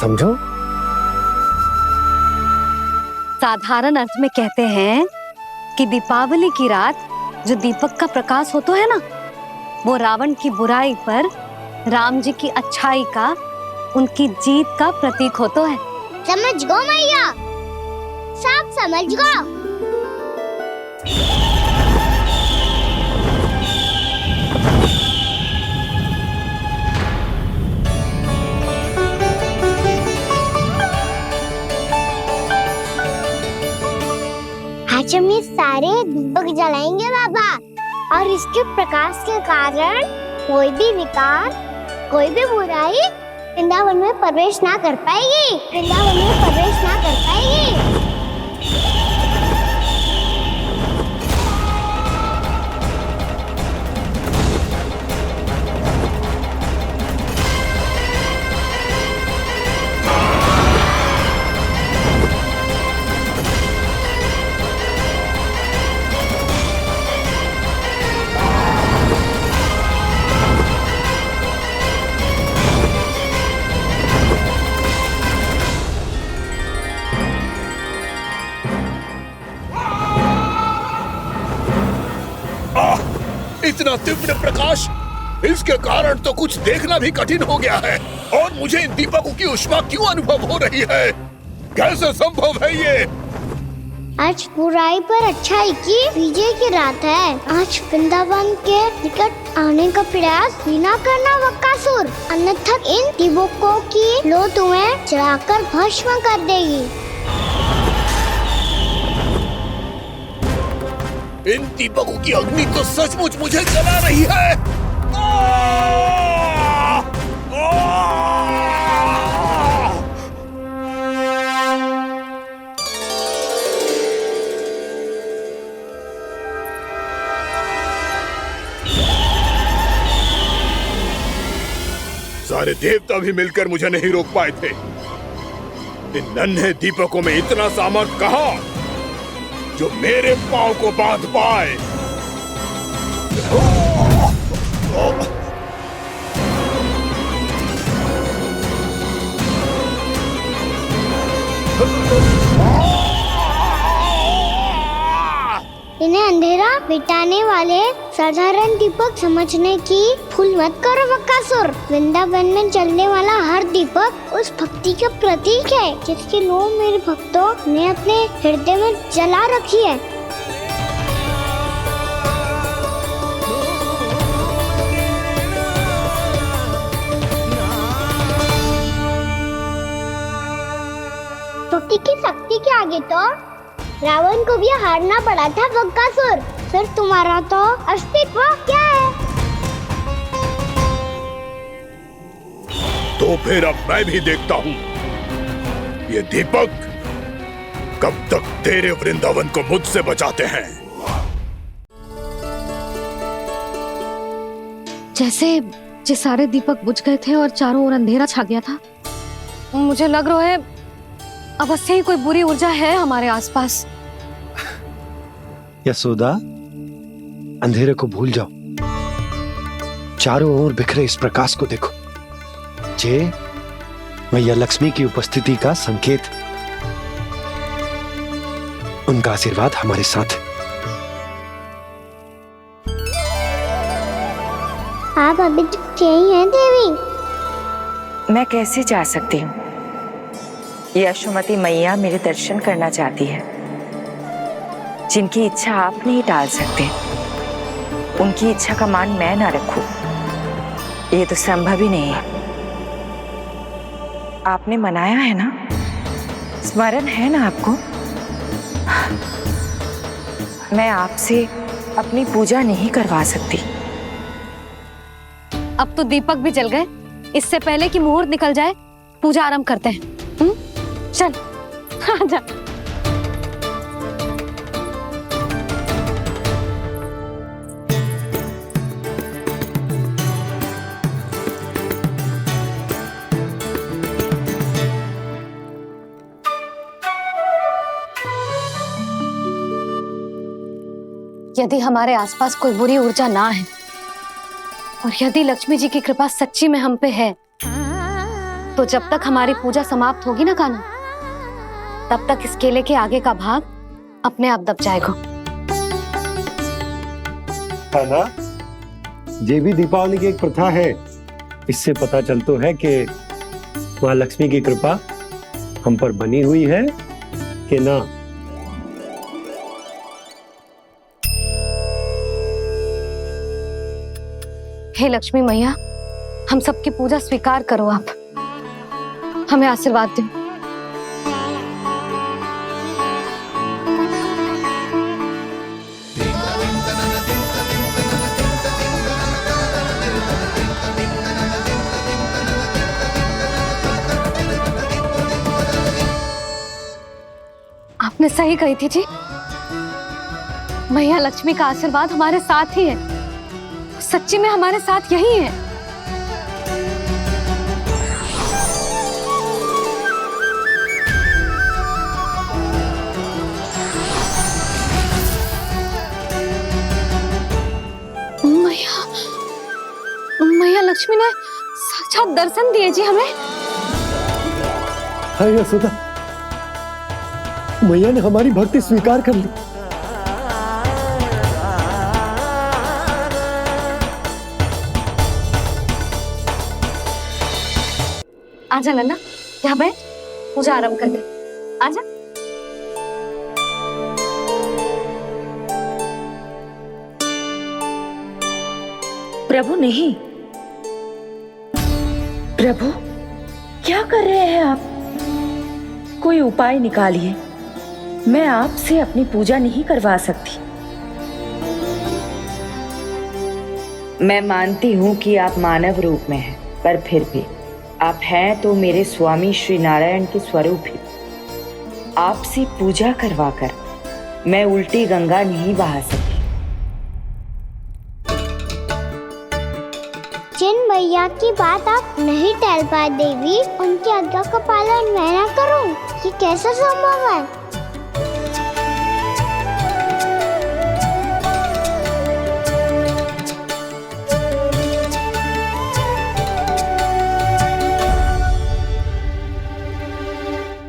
समझो? साधारण अर्थ में कहते हैं कि दीपावली की रात जो दीपक का प्रकाश होता है ना, वो रावण की बुराई पर राम जी की अच्छाई का, उनकी जीत का प्रतीक होता है। समझ गो मैया, सब समझ गो। आज हम ये सारे दीपक जलाएंगे बाबा। और इसके प्रकाश के कारण कोई भी विकार, कोई भी बुराई वृंदावन में प्रवेश ना कर पाएगी, वृंदावन में प्रवेश ना कर पाएगी। इतना तीव्र प्रकाश, इसके कारण तो कुछ देखना भी कठिन हो गया है। और मुझे इन दीपकों की उष्मा क्यों अनुभव हो रही है? कैसे संभव है ये? आज बुराई पर अच्छाई की विजय की रात है। आज वृंदावन के निकट आने का प्रयास भी ना करना बकासुर, अन्यथा इन दीपकों की लो तुम्हें जलाकर भस्म कर देगी। इन दीपकों की अग्नि तो सचमुच मुझे जला रही है। सारे देवता भी मिलकर मुझे नहीं रोक पाए थे। इन नन्हे दीपकों में इतना सामर्थ कहां जो मेरे पांव को बांध पाए। इन्हें अंधेरा मिटाने वाले साधारण दीपक समझने की भूल मत करो बकासुर। वृंदावन में जलने वाला हर दीपक उस भक्ति का प्रतीक है जिसकी लो मेरे भक्तों ने अपने हृदय में जला रखी है। टूटी की शक्ति के आगे तो रावण को भी हारना पड़ा था बकासुर। फिर तुम्हारा तो अस्तित्व क्या है? तो फिर अब मैं भी देखता हूँ ये दीपक कब तक तेरे वृंदावन को मुझसे बचाते हैं। जैसे ये सारे दीपक बुझ गए थे और चारों ओर अंधेरा छा गया था, मुझे लग रहा है अवश्य ही कोई बुरी ऊर्जा है हमारे आसपास। यशोदा, अंधेरे को भूल जाओ, चारों ओर बिखरे इस प्रकाश को देखो। जे मैया लक्ष्मी की उपस्थिति का संकेत, उनका आशीर्वाद हमारे साथ है। आप अभी तक यही हैं देवी? मैं कैसे जा सकती हूँ? यशोमती मैया मेरे दर्शन करना चाहती है। जिनकी इच्छा आप नहीं टाल सकते, उनकी इच्छा का मान मैं ना रखूं, ये तो संभव ही नहीं है। आपने मनाया है ना, स्मरण है ना आपको? मैं आपसे अपनी पूजा नहीं करवा सकती। अब तो दीपक भी जल गए, इससे पहले कि मुहूर्त निकल जाए पूजा आरंभ करते हैं। चल आजा। यदि हमारे आसपास कोई बुरी ऊर्जा ना है और यदि लक्ष्मी जी की कृपा सच्ची में हम पे है, तो जब तक हमारी पूजा समाप्त होगी ना कान्हा, तब तक इस केले के आगे का भाग अपने आप दब जाएगा। है ना? ये भी दीपावली की एक प्रथा है। इससे पता चलता है कि माँ लक्ष्मी की कृपा हम पर बनी हुई है कि ना। हे लक्ष्मी मैया, हम सबकी पूजा स्वीकार करो, आप हमें आशीर्वाद दो। आपने सही कही थी जी। मैया लक्ष्मी का आशीर्वाद हमारे साथ ही है, सच्ची में हमारे साथ यही है। मैया लक्ष्मी ने साक्षात दर्शन दिए जी हमें। हाय यशोदा, मैया ने हमारी भक्ति स्वीकार कर ली। आजा नन्ना, यहाँ बैठ, पूजा आरंभ कर दे। आजा। प्रभु नहीं, प्रभु क्या कर रहे हैं आप? कोई उपाय निकालिए, मैं आपसे अपनी पूजा नहीं करवा सकती। मैं मानती हूँ कि आप मानव रूप में हैं, पर फिर भी आप हैं तो मेरे स्वामी श्री नारायण के स्वरूप ही। आपसे पूजा करवाकर मैं उल्टी गंगा नहीं बहा सकती। जिन मैया की बात आप नहीं टल पाए देवी, उनकी आज्ञा का पालन मैं ना करूं, ये कैसा संभव है?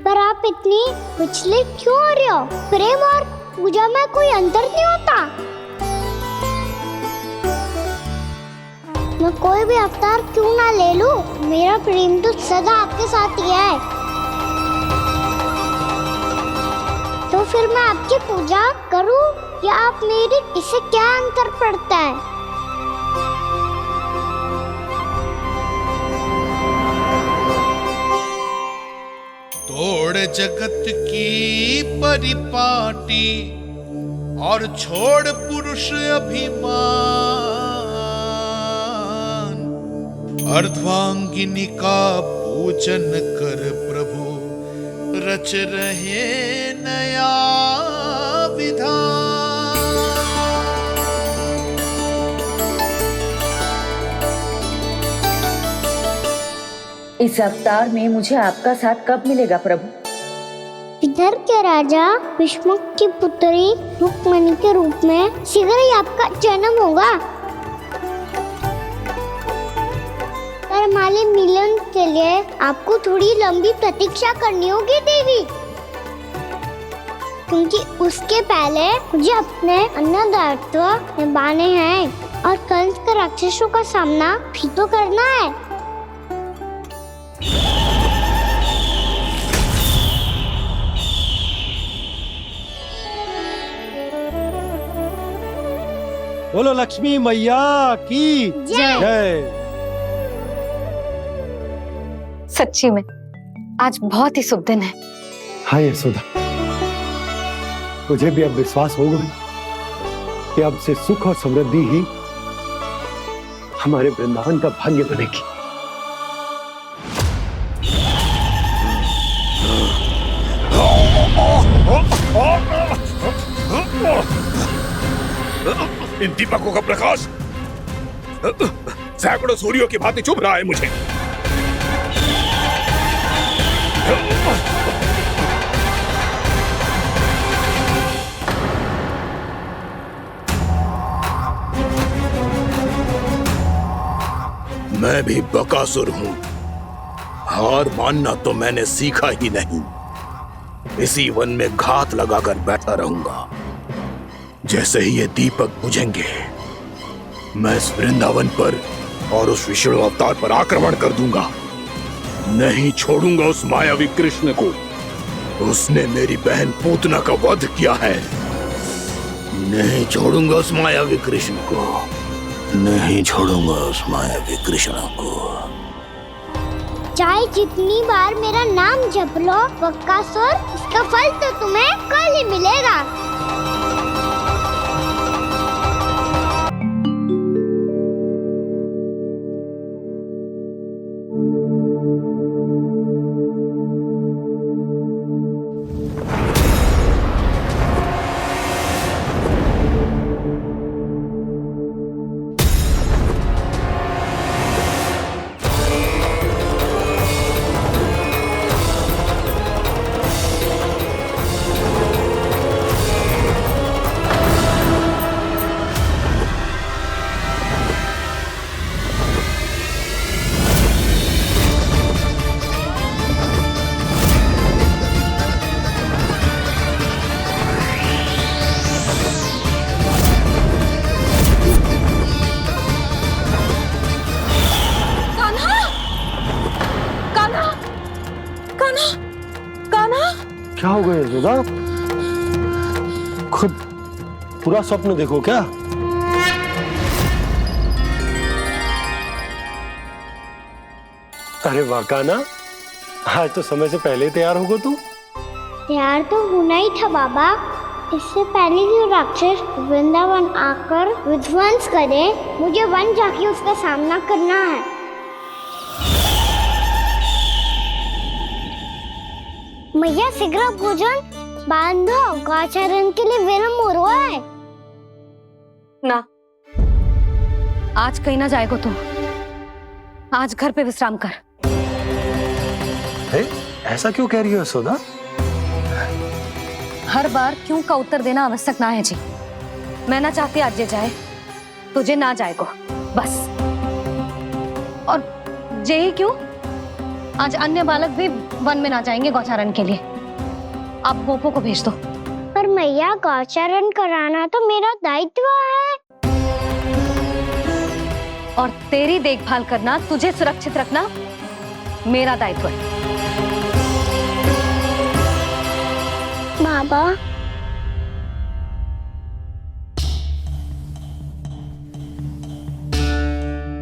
पर आप इतनी विचलित क्यों हो रहे हो? प्रेम और पूजा में कोई अंतर नहीं होता। मैं कोई भी अवतार क्यों ना ले लूं, मेरा प्रेम तो सदा आपके साथ ही है। तो फिर मैं आपकी पूजा करूं या आप मेरी, इससे क्या अंतर पड़ता है? तोड़ जगत की परिपाटी और छोड़ पुरुष अभिमान, अर्धवांगिनी का पूजन कर प्रभु रच रहे नया विधान। इस अवतार में मुझे आपका साथ कब मिलेगा प्रभु? इधर के राजा विष्णुक की पुत्री रुक्मणी के रूप में शीघ्र ही आपका जन्म होगा। पर हमारे मिलन के लिए आपको थोड़ी लंबी प्रतीक्षा करनी होगी देवी, क्योंकि उसके पहले मुझे अपने अन्य दायित्व निभाने हैं और कंस के राक्षसों का सामना भी तो करना है। बोलो लक्ष्मी मैया की जय। सच्ची में आज बहुत ही शुभ दिन है। हाँ यशोदा, मुझे भी अब विश्वास हो गया कि अब से सुख और समृद्धि ही हमारे वृंदावन का भाग्य बनेगी। इन दीपकों का प्रकाश सैकड़ों सूर्यों की भांति चुभ रहा है मुझे। मैं भी बकासुर हूं, हार मानना तो मैंने सीखा ही नहीं। इसी वन में घात लगाकर बैठा रहूंगा। जैसे ही ये दीपक बुझेंगे, मैं इस वृंदावन पर और उस विष्णु अवतार पर आक्रमण कर दूंगा। नहीं छोड़ूंगा उस मायावी कृष्ण को। उसने मेरी बहन पूतना का वध किया है। नहीं छोड़ूंगा उस मायावी कृष्ण को। नहीं छोड़ूंगा उस मायावी कृष्ण को। चाहे जितनी बार मेरा नाम जप लो बकासुर, इसका फल तो तुम्हें कल ही मिलेगा। क्या हो गया यशोदा? खुद पूरा स्वप्न देखो क्या? अरे वाकाना, आज तो समय से पहले ही तैयार होगा तू। तैयार तो होना ही था बाबा। इससे पहले कि राक्षस वृंदावन आकर विध्वंस करे, मुझे वन जाके उसका सामना करना है। मैया शीघ्र भोजन बांधो, गौचरण के लिए विलंब हो रहा है। ना, आज कहीं ना जाएगा तुम। आज घर पे विश्राम कर। ऐसा क्यों कह रही हो यशोदा? हर बार क्यों का उत्तर देना आवश्यक ना है जी। मैं ना चाहती आज ये जाए, तुझे ना जाएगा बस। और जे ही क्यों, आज अन्य बालक भी वन में ना जाएंगे गौचारण के लिए। आप गोपो को भेज दो। पर मैया गौचरण कराना तो मेरा दायित्व है। और तेरी देखभाल करना, तुझे सुरक्षित रखना मेरा दायित्व है। बाबा,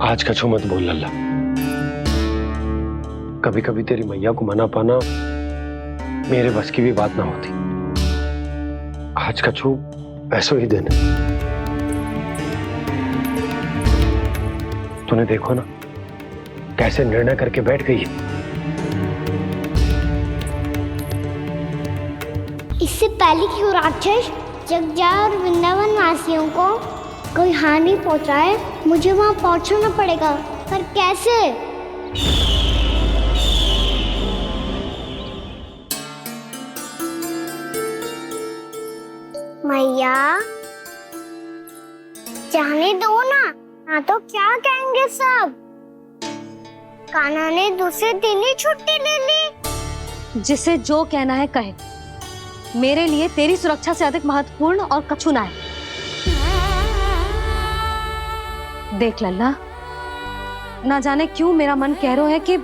आज कछु मत बोल लल्ला। कभी कभी तेरी मैया को मना पाना मेरे बस की भी बात ना होती। आज कछु ऐसो ही दिन है। तूने देखो ना कैसे निर्णय करके बैठ गई है। इससे पहले कि वो राक्षस जगजा और वृंदावन वासियों को कोई हानि पहुंचाए, मुझे वहां पहुंचना पड़ेगा। पर कैसे? मैया, जाने दो ना, हाँ तो क्या कहेंगे सब? कान्हा ने दूसरे दिन ही छुट्टी ले ली। जिसे जो कहना है कहे। मेरे लिए तेरी सुरक्षा से अधिक महत्वपूर्ण और कछु ना है। देख लल्ला, ना जाने क्यों मेरा मन कह रहा है कि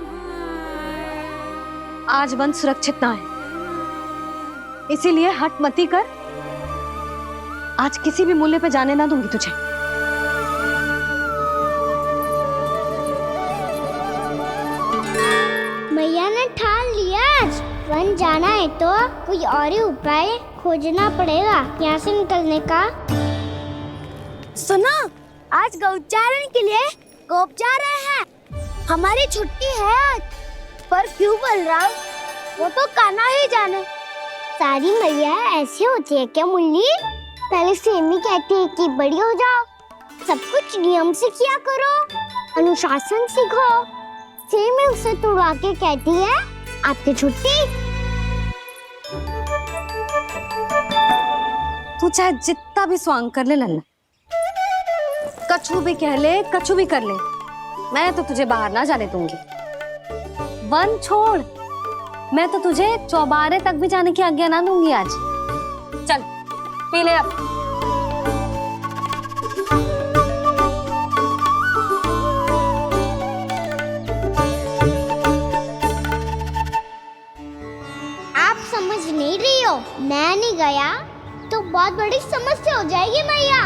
आज वन सुरक्षित ना है। इसीलिए हट मती कर। आज किसी भी मूल्य पे जाने ना दूंगी तुझे। मैया ने ठान लिया, आज वन जाना है तो कोई और ही उपाय खोजना पड़ेगा यहाँ से निकलने का। सुनो, आज गौचारण के लिए गोप जा रहे हैं। हमारी छुट्टी है आज। पर क्यों बलराम? वो तो कान्हा ही जाने। सारी मैया ऐसी होती है क्या मुन्नी? पहले सेमी कहती है कि बड़ी हो जाओ, सब कुछ नियम से किया करो, अनुशासन सीखो। सेमी उसे तुड़वा के कहती है आपकी छुट्टी। तू चाहे जितना भी स्वांग कर ले लल्ला, कछु भी कह ले, कछु भी कर ले, मैं तो तुझे बाहर ना जाने दूंगी। वन छोड़, मैं तो तुझे चौबारे तक भी जाने की आज्ञा ना दूंगी आज। चल पी ले अब। आप समझ नहीं रही हो, मैं नहीं गया तो बहुत बड़ी समस्या हो जाएगी मैया।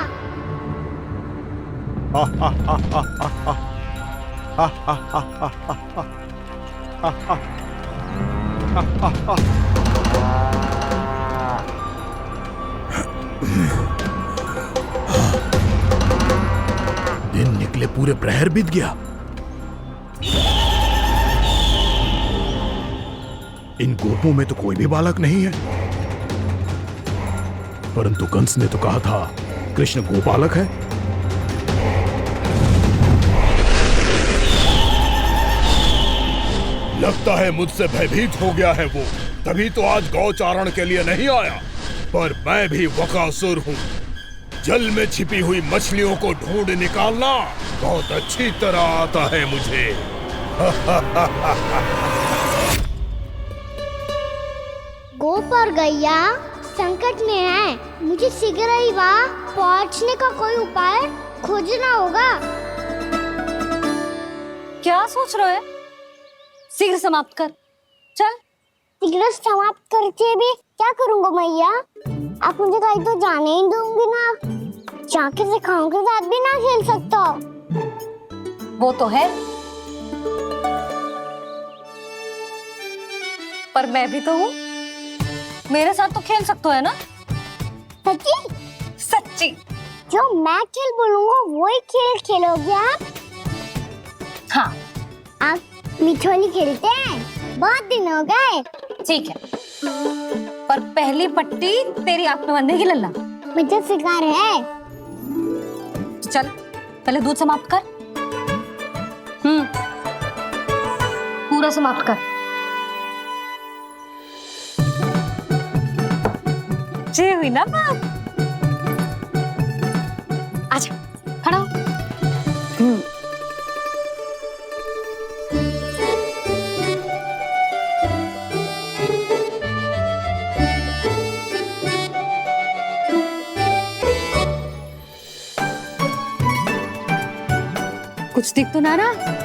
दिन निकले पूरे प्रहर बीत गया। इन गोपों में तो कोई भी बालक नहीं है, परंतु कंस ने तो कहा था कृष्ण गोपालक है। लगता है मुझसे भयभीत हो गया है वो, तभी तो आज गौचारण के लिए नहीं आया। पर मैं भी वकासुर हूँ। जल में छिपी हुई मछलियों को ढूंढ निकालना बहुत अच्छी तरह आता है मुझे। गोप और गैया संकट में है, मुझे शीघ्र ही वहाँ पहुँचने का कोई उपाय खोजना होगा। क्या सोच रहे हो? शीघ्र समाप्त कर। चल शीघ्र समाप्त करके भी क्या करूँगा मैया? आप मुझे कहीं तो जाने ही दूंगी ना। जाके सिखाओं के साथ भी ना खेल सकता। वो तो है, पर मैं भी तो हूँ, मेरे साथ तो खेल सकते हो है ना? सच्ची? सच्ची। जो मैं खेल बोलूँगा वही खेल खेलोगे आप? हाँ। आप मिठोली खेलते हैं? बहुत दिन हो गए। ठीक है, पर पहली पट्टी तेरी आंख में बनने की लल्ला। मुझे शिकार है। चल पहले दूध समाप्त कर। पूरा समाप्त कर। जे हुई ना बात। आजा खड़ा हो। कुछ दिख तो ना रहा।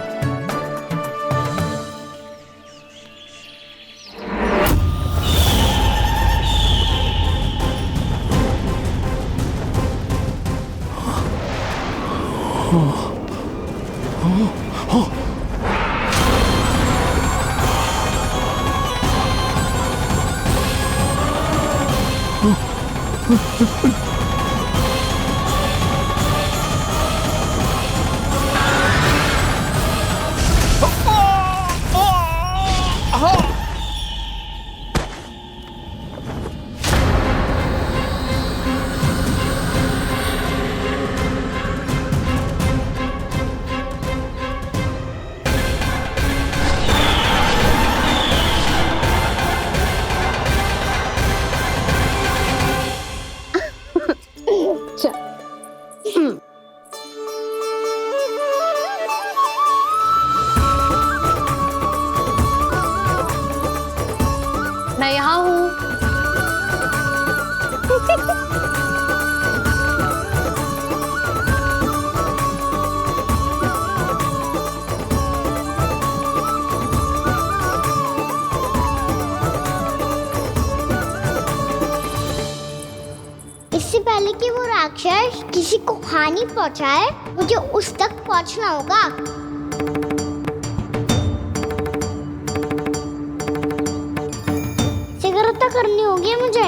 मैं यहाँ हूँ। इससे पहले कि वो राक्षस किसी को हानि पहुंचाए, मुझे उस तक पहुंचना होगा। शीघ्रता करनी होगी मुझे।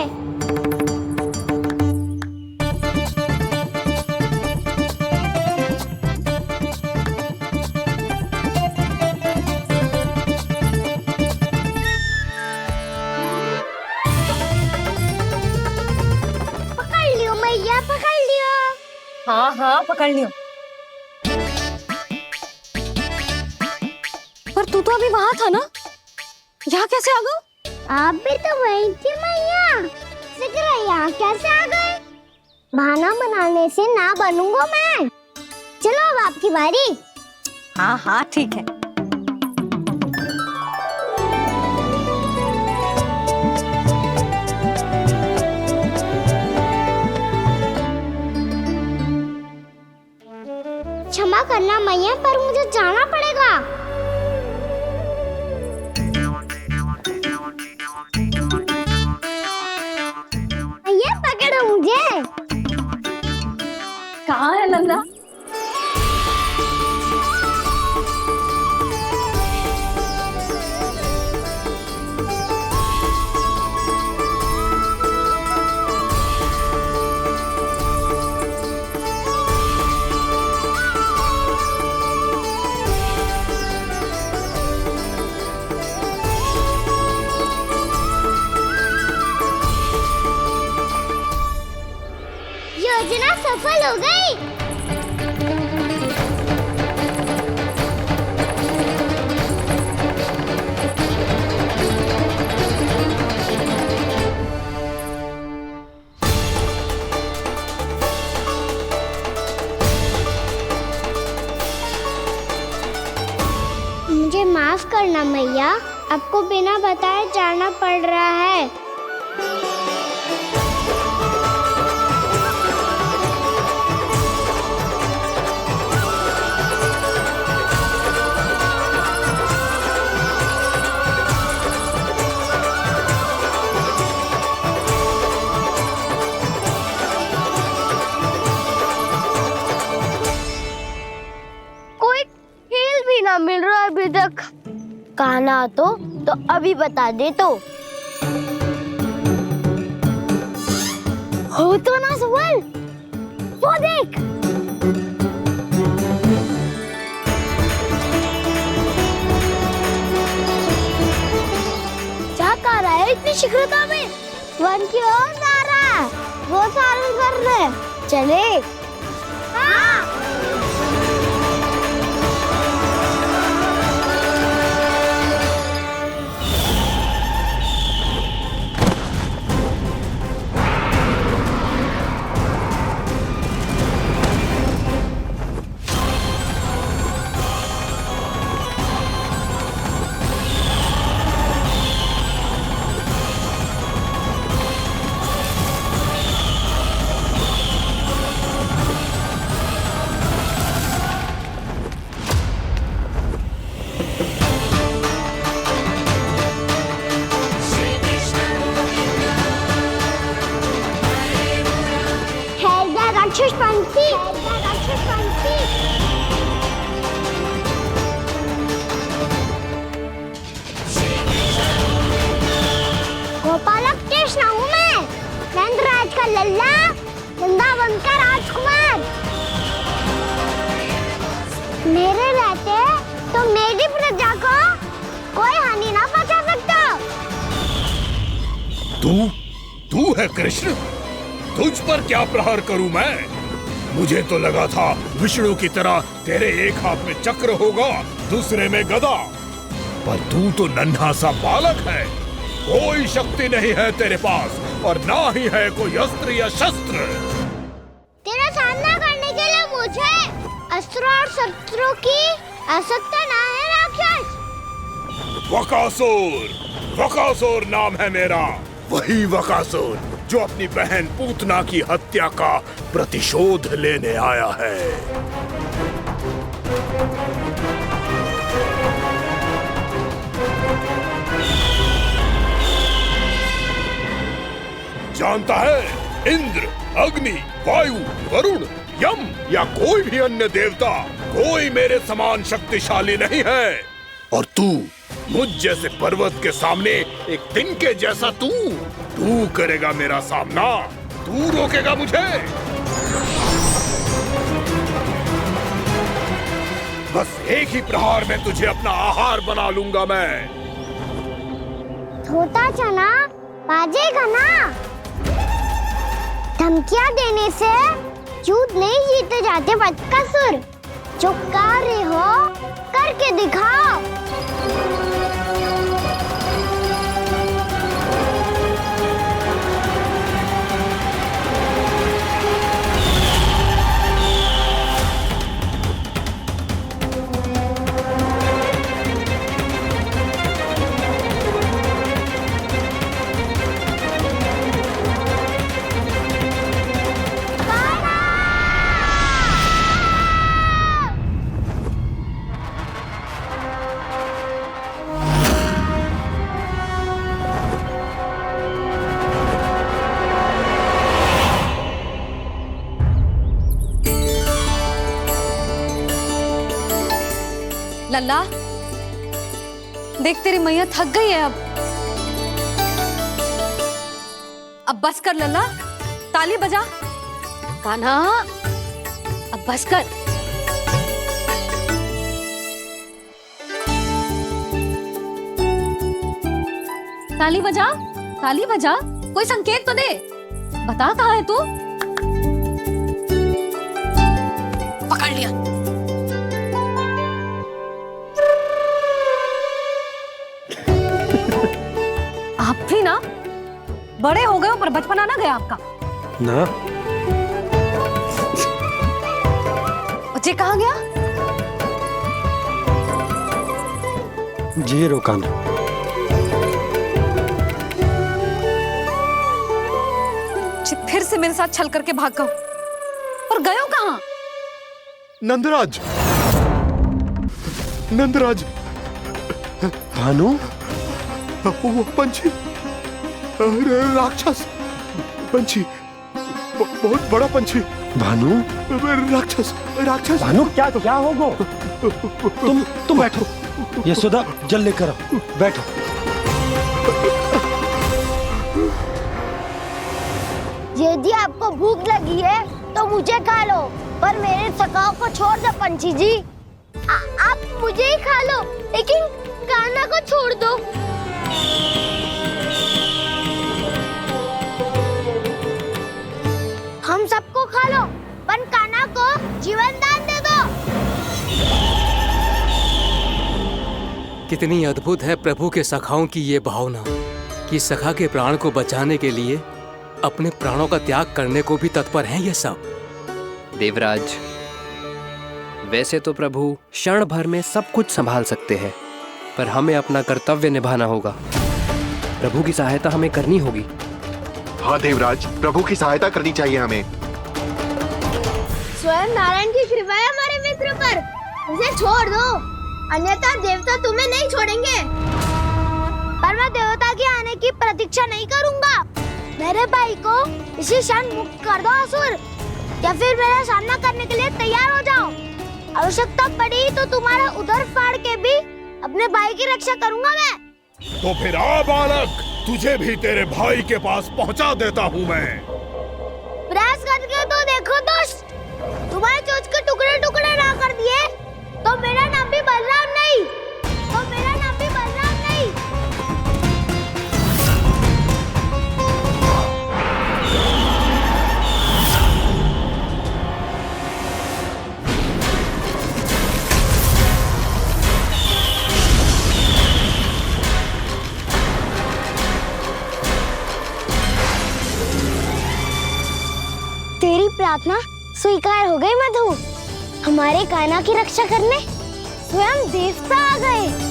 पकड़ लियो मैया, पकड़ लियो। हाँ हाँ पकड़ लियो। पर तू तो अभी वहां था ना, यहाँ कैसे आ गया? आप भी तो वही थी मैया। शीघ्र यहाँ कैसे आ गए? बहाना बनाने से ना बनूंगा मैं। चलो अब आपकी बारी। हाँ हाँ ठीक है। क्षमा करना मैया, पर मुझे जाना पड़ेगा। मैया पकड़ो मुझे। कहाँ है लल्ला? योजना सफल हो गई। मुझे माफ करना मैया, आपको बिना बताए जाना पड़ रहा है। क्या मिल रहा है अभी तक? कहना तो अभी बता दे तो। हो तो ना सवाल, वो देख। क्या कर रहा है इतनी शीघ्रता में? वन की ओर जा रहा है, वो सालन कर रहे। चले। हाँ। राक्षस पंछी, राक्षस पंछी। गोपालक कृष्ण हूँ मैं, नंदराज का लल्ला, वृंदावन का राजकुमार। मेरे रहते तो मेरी प्रजा को कोई हानि ना पहुंचा सकता। तू है कृष्ण? तुझ पर क्या प्रहार करूं मैं? मुझे तो लगा था विष्णु की तरह तेरे एक हाथ में चक्र होगा, दूसरे में गदा, पर तू तो नन्हा सा बालक है। कोई शक्ति नहीं है तेरे पास और ना ही है कोई अस्त्र या शस्त्र। तेरा सामना करने के लिए मुझे अस्त्र और शस्त्रों की आवश्यकता ना है राक्षस। वकासुर नाम है मेरा, वही वकासुर जो अपनी बहन पूतना की हत्या का प्रतिशोध लेने आया है। जानता है, इंद्र, अग्नि, वायु, वरुण, यम या कोई भी अन्य देवता, कोई मेरे समान शक्तिशाली नहीं है। और तू, मुझ जैसे पर्वत के सामने एक तिनके जैसा तू करेगा मेरा सामना? तू रोकेगा मुझे? बस एक ही प्रहार में तुझे अपना आहार बना लूंगा मैं। छोटा चना बाजेगा ना। धमकियां देने से युद्ध नहीं जीते जाते बदकसूर। जो कार्य हो करके दिखाओ। लल्ला, देख तेरी मैया थक गई है अब बस कर लल्ला, ताली बजा। कान्हा, अब बस कर। ताली बजा, ताली बजा, कोई संकेत तो दे। बता कहाँ है तू? पकड़ लिया। आप भी ना बड़े हो गए हो पर बचपना ना गया आपका ना। बच्चे कहाँ गया? जी रोकाना। फिर से मेरे साथ छल करके भाग गए और गए हो कहाँ? नंदराज, नंदराज। भानु, वो पंछी, राक्षस पंछी, बहुत बड़ा पंछी। भानु, राक्षस राक्षस। भानु क्या होगा? तुम बैठो। यशोदा जल लेकर आओ, बैठो। यदि आपको भूख लगी है तो मुझे खा लो, पर मेरे सखाओं को छोड़ दो पंछी जी। आप मुझे ही खा लो, लेकिन कान्हा को छोड़ दो। हम सबको खा लो, पर कान्हा को जीवन दान दे दो। कितनी अद्भुत है प्रभु के सखाओं की ये भावना कि सखा के प्राण को बचाने के लिए अपने प्राणों का त्याग करने को भी तत्पर हैं ये सब। देवराज, वैसे तो प्रभु क्षण भर में सब कुछ संभाल सकते हैं, पर हमें अपना कर्तव्य निभाना होगा। प्रभु की सहायता हमें करनी होगी। हाँ देवराज, प्रभु की सहायता करनी चाहिए हमें। स्वयं नारायण की कृपा है हमारे मित्र पर, उसे छोड़ दो, अन्यथा देवता तुम्हें नहीं छोड़ेंगे। पर मैं देवता के आने की प्रतीक्षा नहीं करूंगा। मेरे भाई को इसी क्षण मुक्त कर दो असुर, या फिर मेरा सामना करने के लिए तैयार हो जाओ। आवश्यकता पड़ी तो तुम्हारा उधर फाड़ के भी अपने भाई की रक्षा करूंगा मैं। तो फिर आ बालक, तुझे भी तेरे भाई के पास पहुंचा देता हूँ मैं। प्रयास करके तो देखो दोस्त, तुम्हारे चोंच के टुकड़े टुकड़े ना कर दिए तो मेरा नाम भी बलराम नहीं, तो मेरा नाम भी बलराम नहीं। तेरी प्रार्थना स्वीकार हो गई मधु। हमारे कान्हा की रक्षा करने स्वयं देवता आ गए।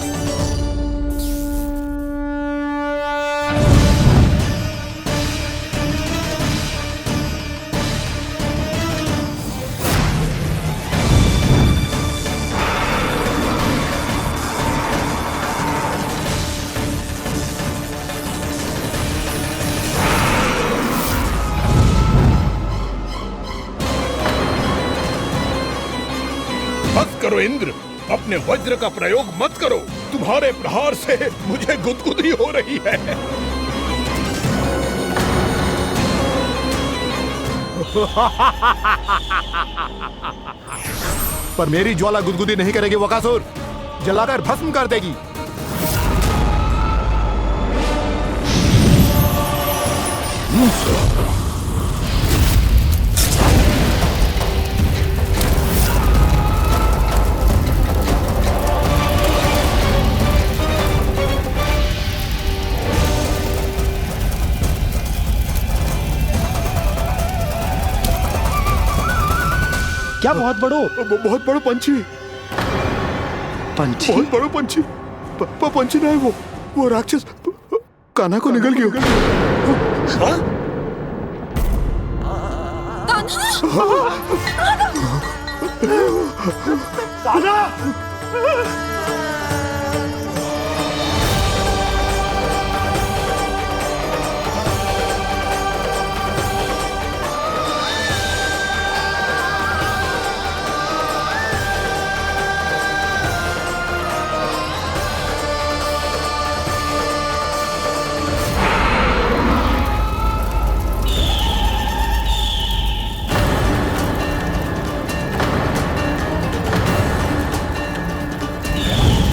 करो इंद्र, अपने वज्र का प्रयोग मत करो। तुम्हारे प्रहार से मुझे गुदगुदी हो रही है। पर मेरी ज्वाला गुदगुदी नहीं करेगी वकासुर, जलाकर भस्म कर देगी। क्या बहुत बड़ो पंछी, पंछी, बहुत बड़ो पंछी। पंछी ना है वो राक्षस कान्हा को निगल गया।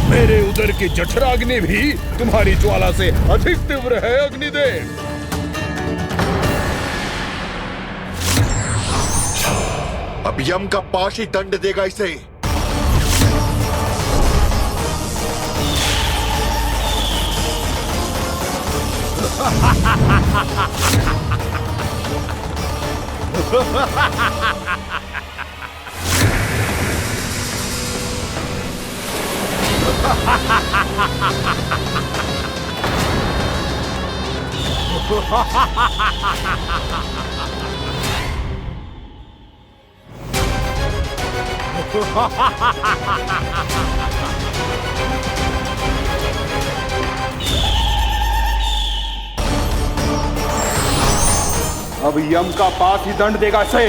मेरे उदर की जठराग्नि भी तुम्हारी ज्वाला से अधिक तीव्र है अग्निदेव। अब यम का पाश ही दंड देगा इसे। अब यम का पास ही दंड देगा इसे।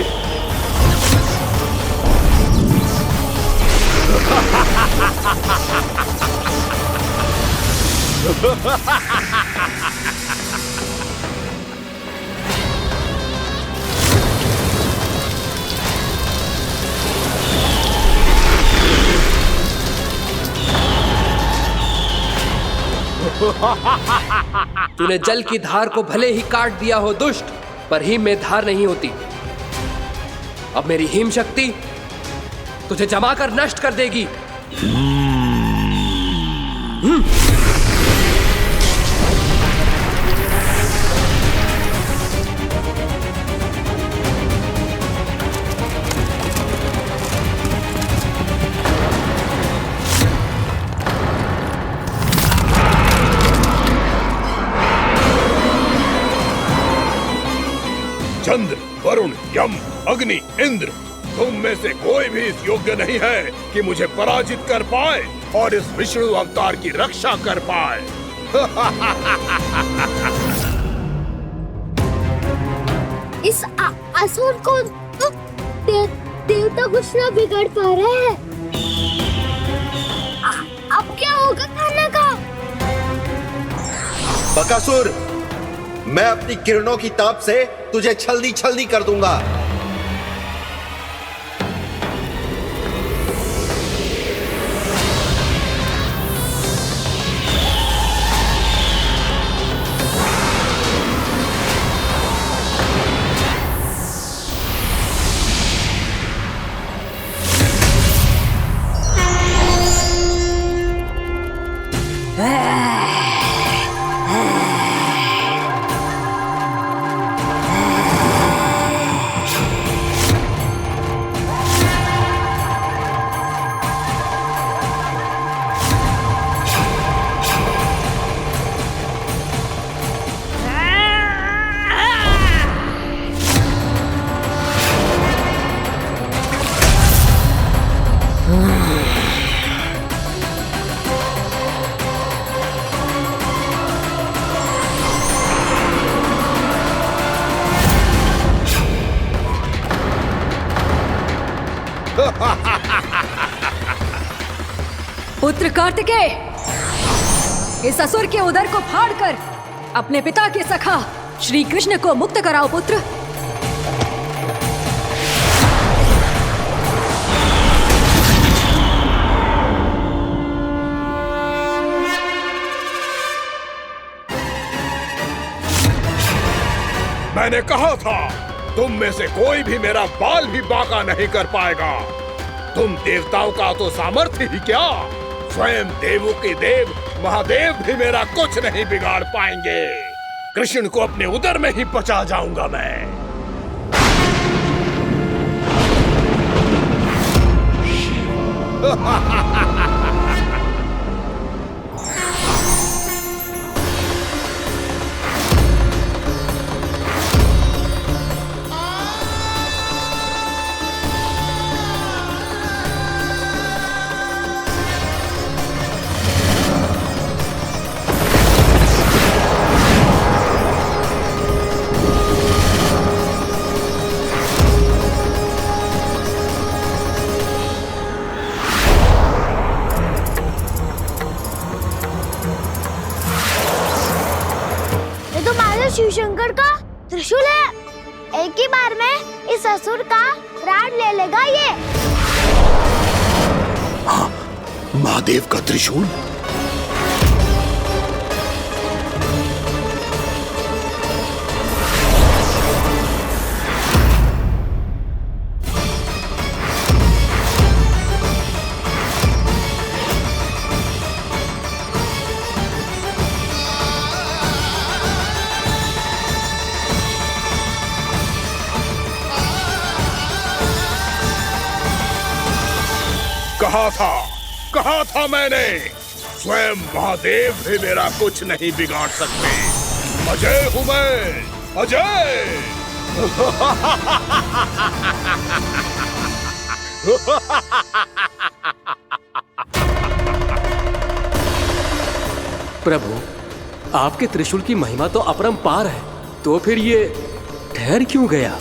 तूने जल की धार को भले ही काट दिया हो दुष्ट, पर हिम में धार नहीं होती। अब मेरी हिम शक्ति तुझे जमाकर नष्ट कर देगी। चंद्र, वरुण, यम, अग्नि, इंद्र, तुम में से कोई भी इस योग्य नहीं है कि मुझे पराजित कर पाए और इस विष्णु अवतार की रक्षा कर पाए। इस असुर को तो देवता कुछ ना बिगाड़ पा रहे हैं। अब क्या होगा खाना का? बकासुर, मैं अपनी किरणों की ताप से तुझे छलनी छलनी कर दूंगा। पुत्र कार्तिकेय, इस असुर के उदर को फाड़कर अपने पिता के सखा श्री कृष्ण को मुक्त कराओ पुत्र। मैंने कहा था, तुम में से कोई भी मेरा बाल भी बांका नहीं कर पाएगा। तुम देवताओं का तो सामर्थ्य ही क्या, स्वयं देवों के देव महादेव भी मेरा कुछ नहीं बिगाड़ पाएंगे। कृष्ण को अपने उदर में ही पचा जाऊंगा मैं। शिव शंकर का त्रिशूल है। एक ही बार में इस असुर का प्राण ले लेगा ये। हाँ, महादेव का त्रिशूल। कहा था मैंने, स्वयं महादेव भी मेरा कुछ नहीं बिगाड़ सकते। अजय हूं मैं, अजय। प्रभु, आपके त्रिशूल की महिमा तो अपरंपार है, तो फिर ये ठहर क्यों गया?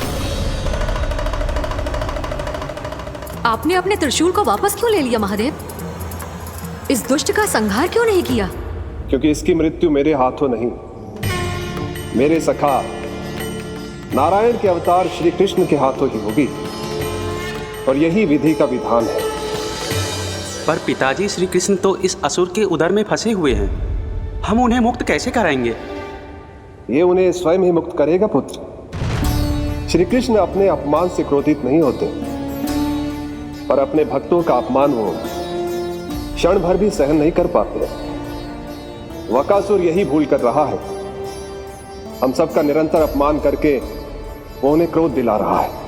आपने अपने त्रिशूल को वापस क्यों ले लिया महादेव? इस दुष्ट का संहार क्यों नहीं किया? क्योंकि इसकी मृत्यु मेरे हाथों नहीं, मेरे सखा नारायण के अवतार श्री कृष्ण के हाथों ही होगी, और यही विधि का विधान है। पर पिताजी, श्री कृष्ण तो इस असुर के उदर में फंसे हुए हैं, हम उन्हें मुक्त कैसे कराएंगे? ये उन्हें स्वयं ही मुक्त करेगा पुत्र। श्री कृष्ण अपने अपमान से क्रोधित नहीं होते, पर अपने भक्तों का अपमान वो क्षण भर भी सहन नहीं कर पाते। वकासुर यही भूल कर रहा है, हम सबका निरंतर अपमान करके वो उन्हें क्रोध दिला रहा है।